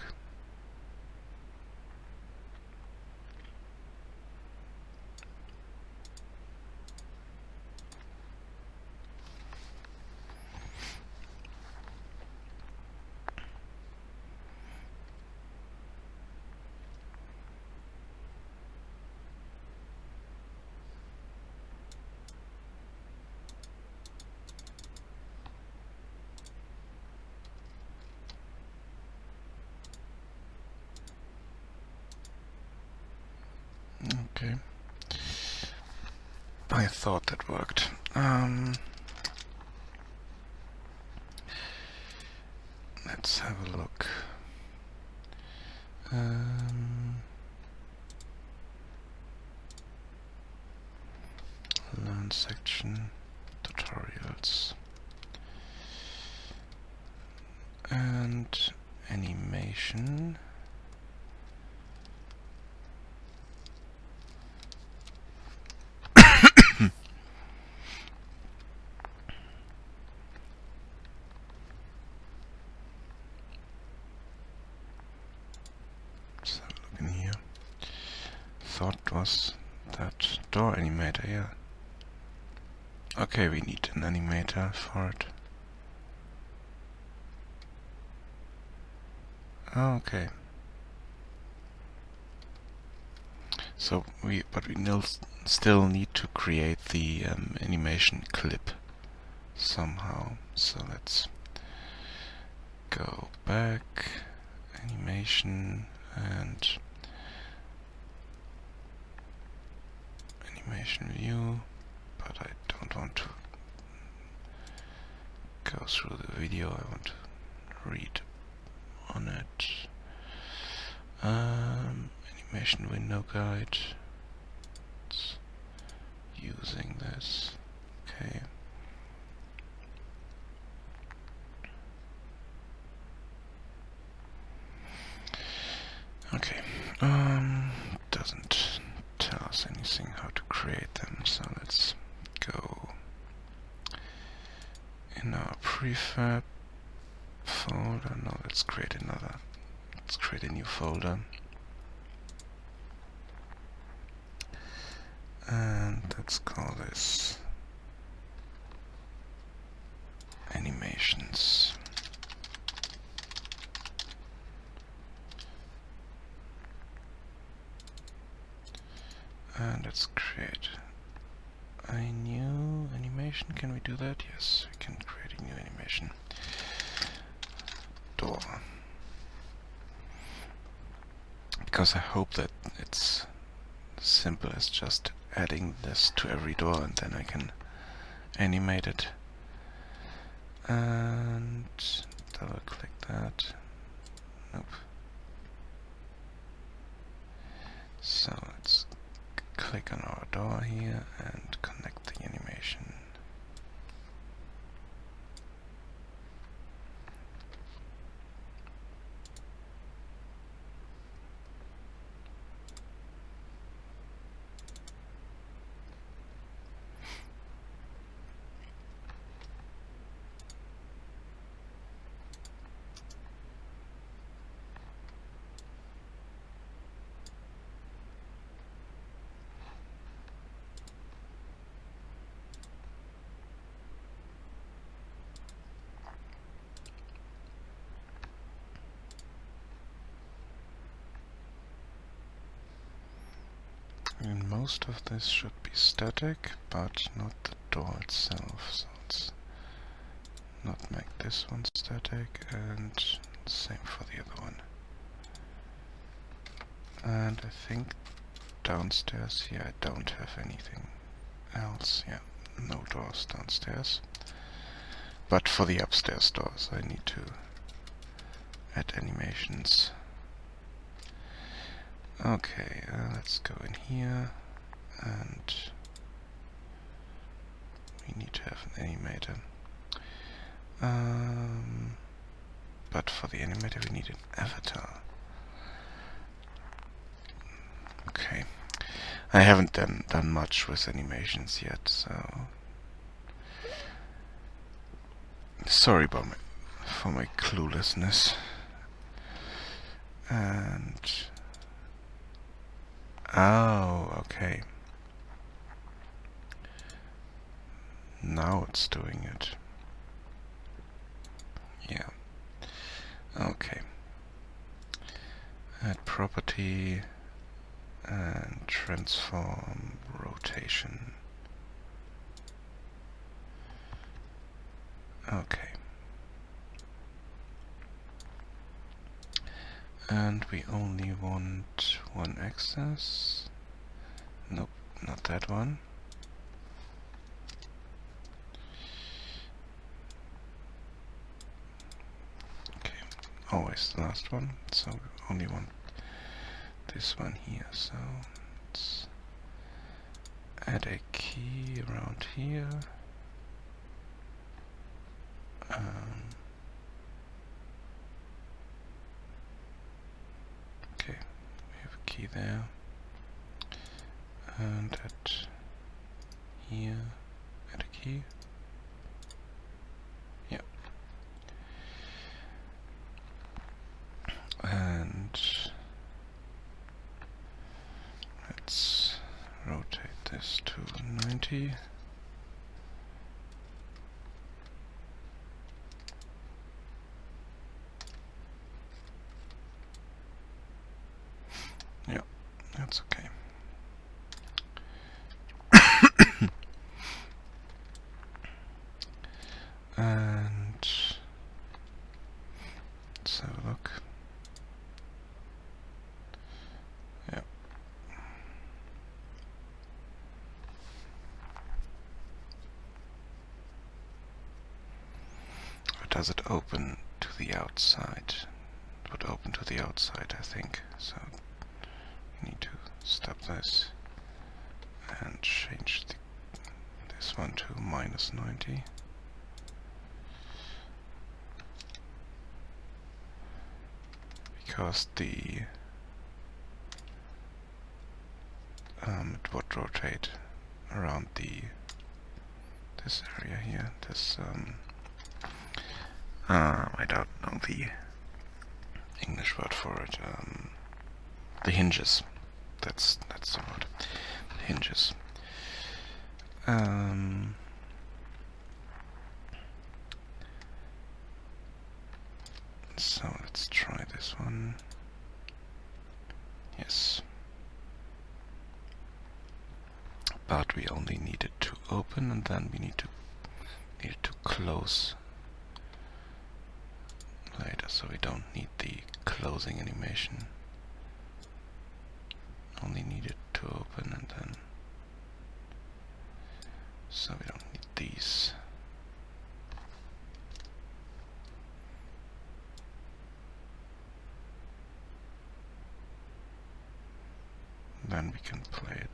Okay. I thought that worked. Let's have a look. Learn section, tutorials, and animation. Let's have a look in here. Thought was that door animator, yeah. Okay, we need an animator for it. Okay. So we still need to create the animation clip somehow. So let's go back, animation, and animation view, but I don't want to go through the video, I want to read on it. Animation window guide. It's using this. Okay. Okay. Doesn't tell us anything how to create them, so let's go in our prefab folder. No, let's create another. Let's create a new folder. And let's call this animations. And let's create a new animation. Can we do that? Yes, we can create a new animation. Door. Because I hope that it's simple as just adding this to every door and then I can animate it. And double click that. Nope. So let's click on our door here and connect the animation. And most of this should be static, but not the door itself, so let's not make this one static, and same for the other one. And I think downstairs here I don't have anything else. Yeah, no doors downstairs. But for the upstairs doors I need to add animations. Okay, let's go in here and we need to have an animator. But for the animator we need an avatar. Okay. I haven't done much with animations yet, so sorry about for my cluelessness. And oh, okay. Now it's doing it. Yeah. Okay. Add property and transform rotation. Okay. And we only want one axis. Nope, not that one. Okay, always the last one. So we only want this one here. So let's add a key around here. Okay, we have a key there, and at here, add a key. Yeah, and let's rotate this to 90. Yeah, that's okay. And let's have a look. Yeah. Or does it open to the outside? It would open to the outside, I think. So we need to stop this and change this one to -90. Because it would rotate around this area here. This I don't know the English word for it. The hinges. That's the word. The hinges. So let's try this one. Yes. But we only need it to open, and then we need it to close later, so we don't need the closing animation. Only need it to open, and then so we don't need these. Then we can play it.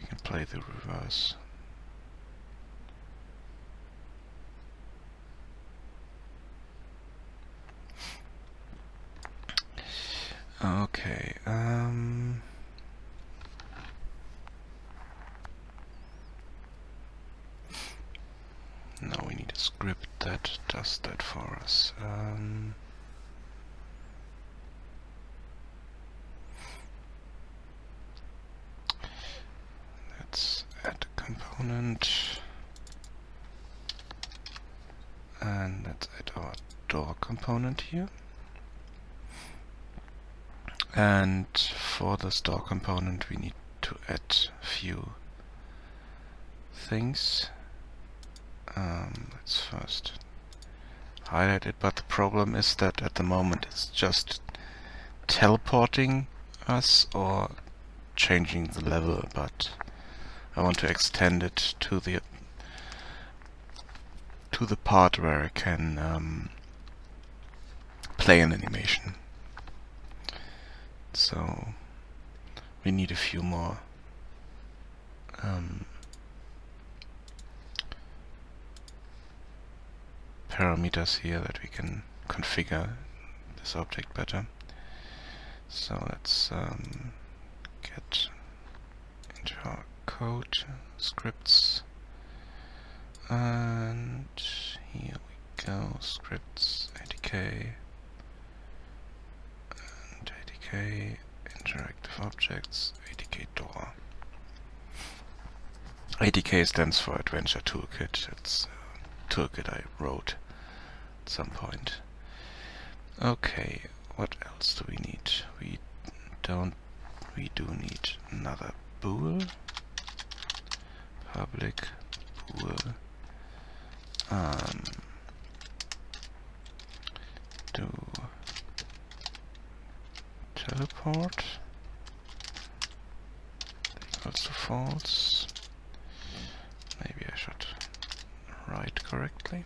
We can play the reverse. Okay, now we need a script that does that for us. Let's add a component, and let's add our door component here. And for the store component we need to add a few things. Let's first highlight it, but the problem is that at the moment it's just teleporting us or changing the level, but I want to extend it to the part where I can play an animation. So we need a few more parameters here that we can configure this object better. So let's get into our code, scripts, and here we go, scripts, ADK, and ADK, interactive objects, ADK door. ADK stands for Adventure Toolkit. It's a toolkit I wrote at some point. Okay, what else do we need? We do need another bool, public bool, do teleport equals to false. Maybe I should write correctly.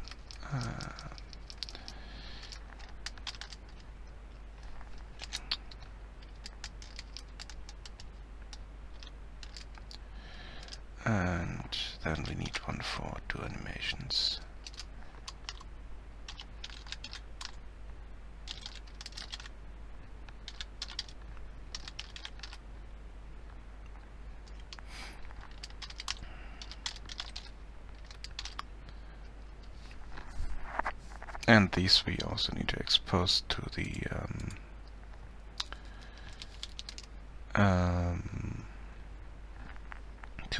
And then we need one for do animations. And these we also need to expose to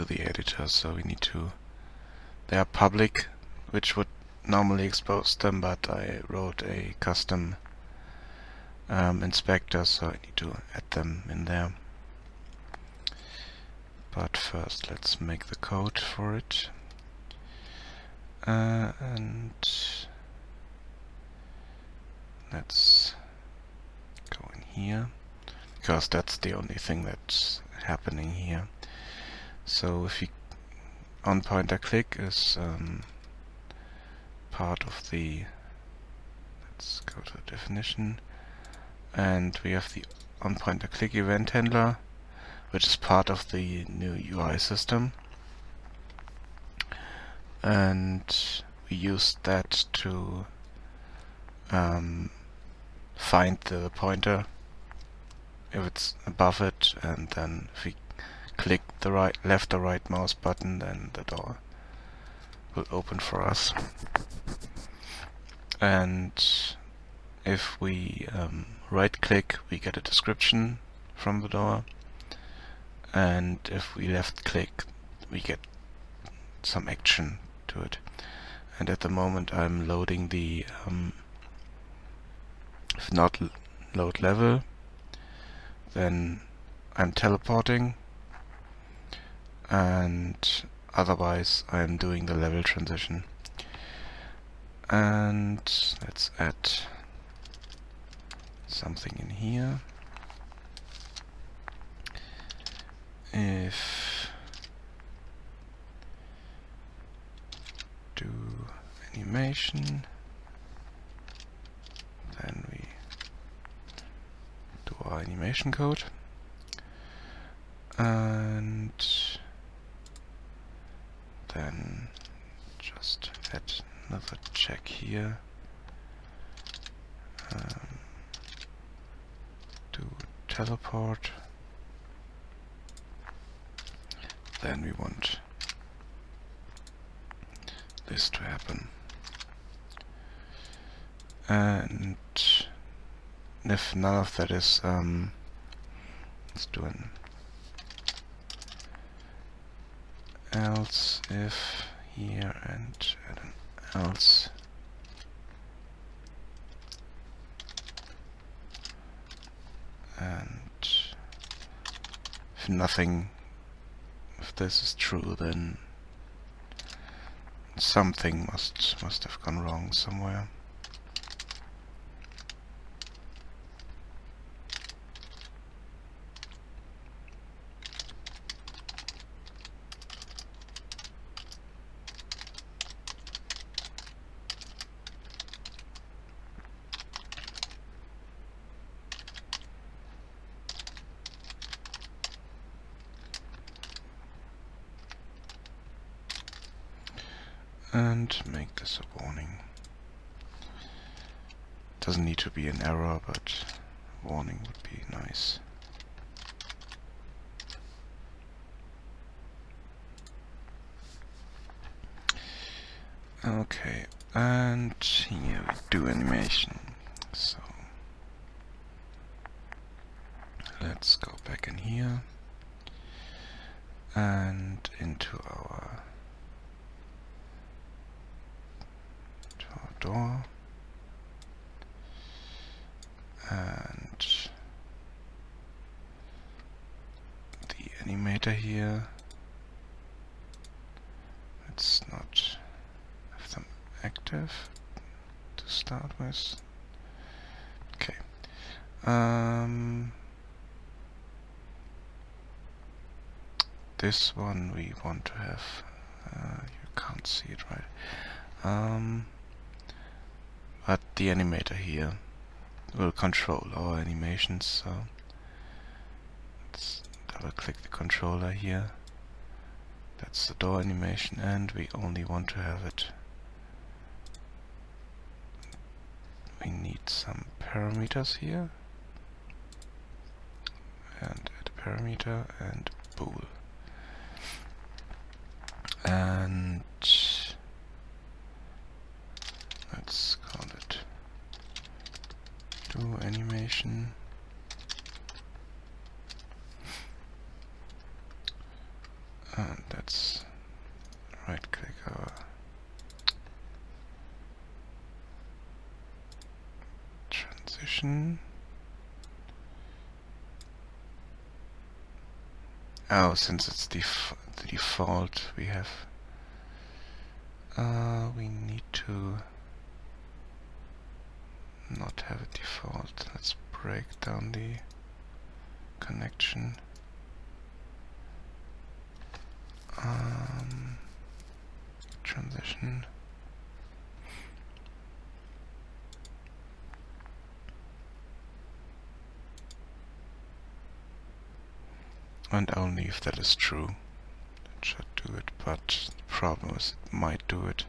the editor, so we need to, they are public, which would normally expose them, but I wrote a custom inspector, so I need to add them in there. But first let's make the code for it, and let's go in here, because that's the only thing that's happening here. So if you on pointer click is part of the, let's go to the definition, and we have the on pointer click event handler, which is part of the new UI system, and we use that to find the pointer if it's above it, and then if we click the left or right mouse button, then the door will open for us. And if we right click, we get a description from the door, and if we left click, we get some action to it. And at the moment I'm loading the if not load level, then I'm teleporting, and otherwise I'm doing the level transition. And let's add something in here. If do animation, then we do our animation code, and then just add another check here. Do teleport. Then we want this to happen. And if none of that is, let's do an else if here and add an else. And if nothing, if this is true, then something must have gone wrong somewhere. and make this a warning. Doesn't need to be an error, but warning would be nice. Okay, and here we do animation. So let's go back in here and into our door, and the animator here. Let's not have them active to start with. Okay. This one we want to have. You can't see it, right? But the animator here will control our animations, so let's double click the controller here. That's the door animation, and we only want to have it. We need some parameters here, and add a parameter and bool. And let's call it do animation. And let's right click our transition. Oh, since it's the default, we have we need to not have a default. Let's break down the connection. Transition. And only if that is true, it should do it, but the problem is it might do it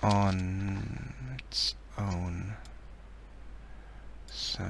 on its own. So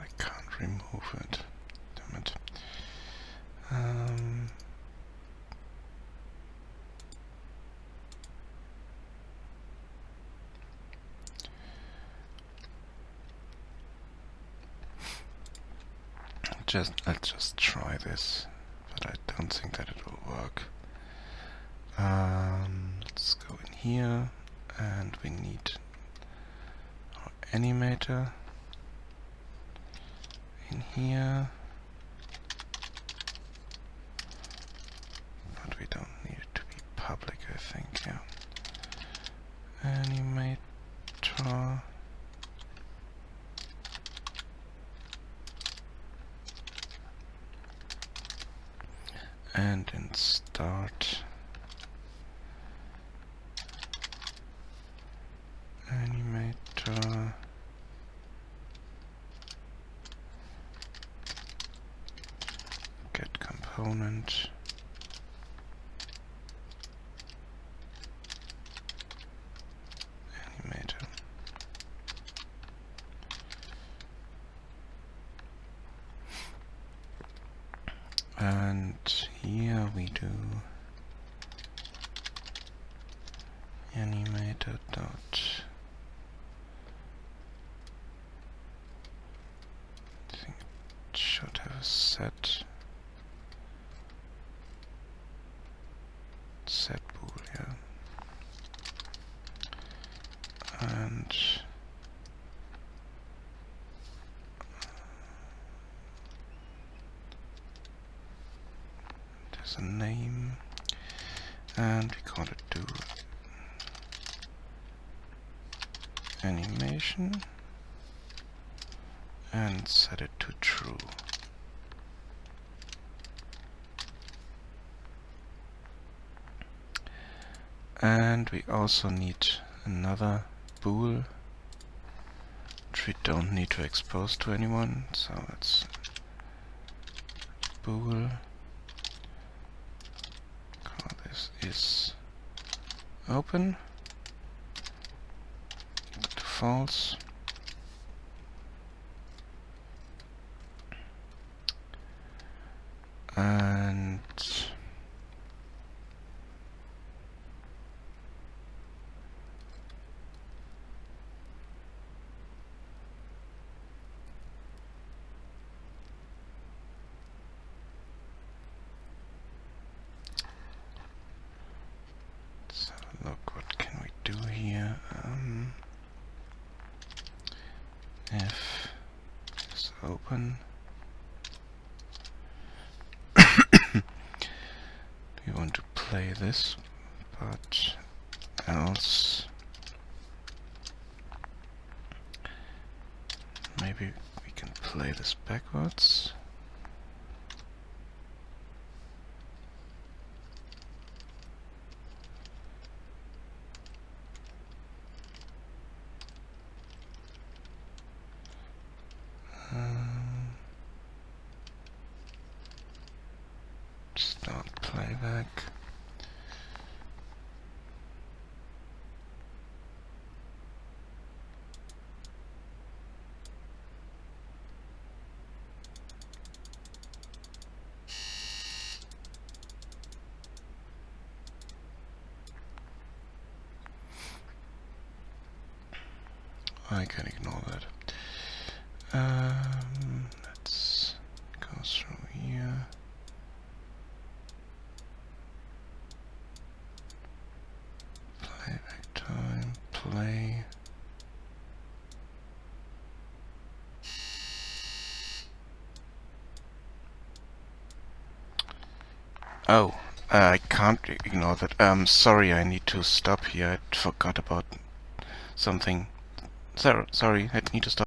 I can't remove it. Damn it. Let's just try this, but I don't think that it will work. Let's go in here, and we need our animator in here, but we don't need it to be public, I think. Yeah, animator. And in start, animator, get component, animator. And here we do animator dot, I think it should have a set bool, yeah. And there's a name, and we call it do animation and set it to true. And we also need another bool, which we don't need to expose to anyone, so it's bool. Call this is open to false. And so look, what can we do here? If is open, we want to play this, but else maybe we can play this backwards. Start playback. I can ignore that. Let's go through here. Playback time, play. Oh, I can't ignore that. Sorry, I need to stop here. I forgot about something. Sorry, I need to stop.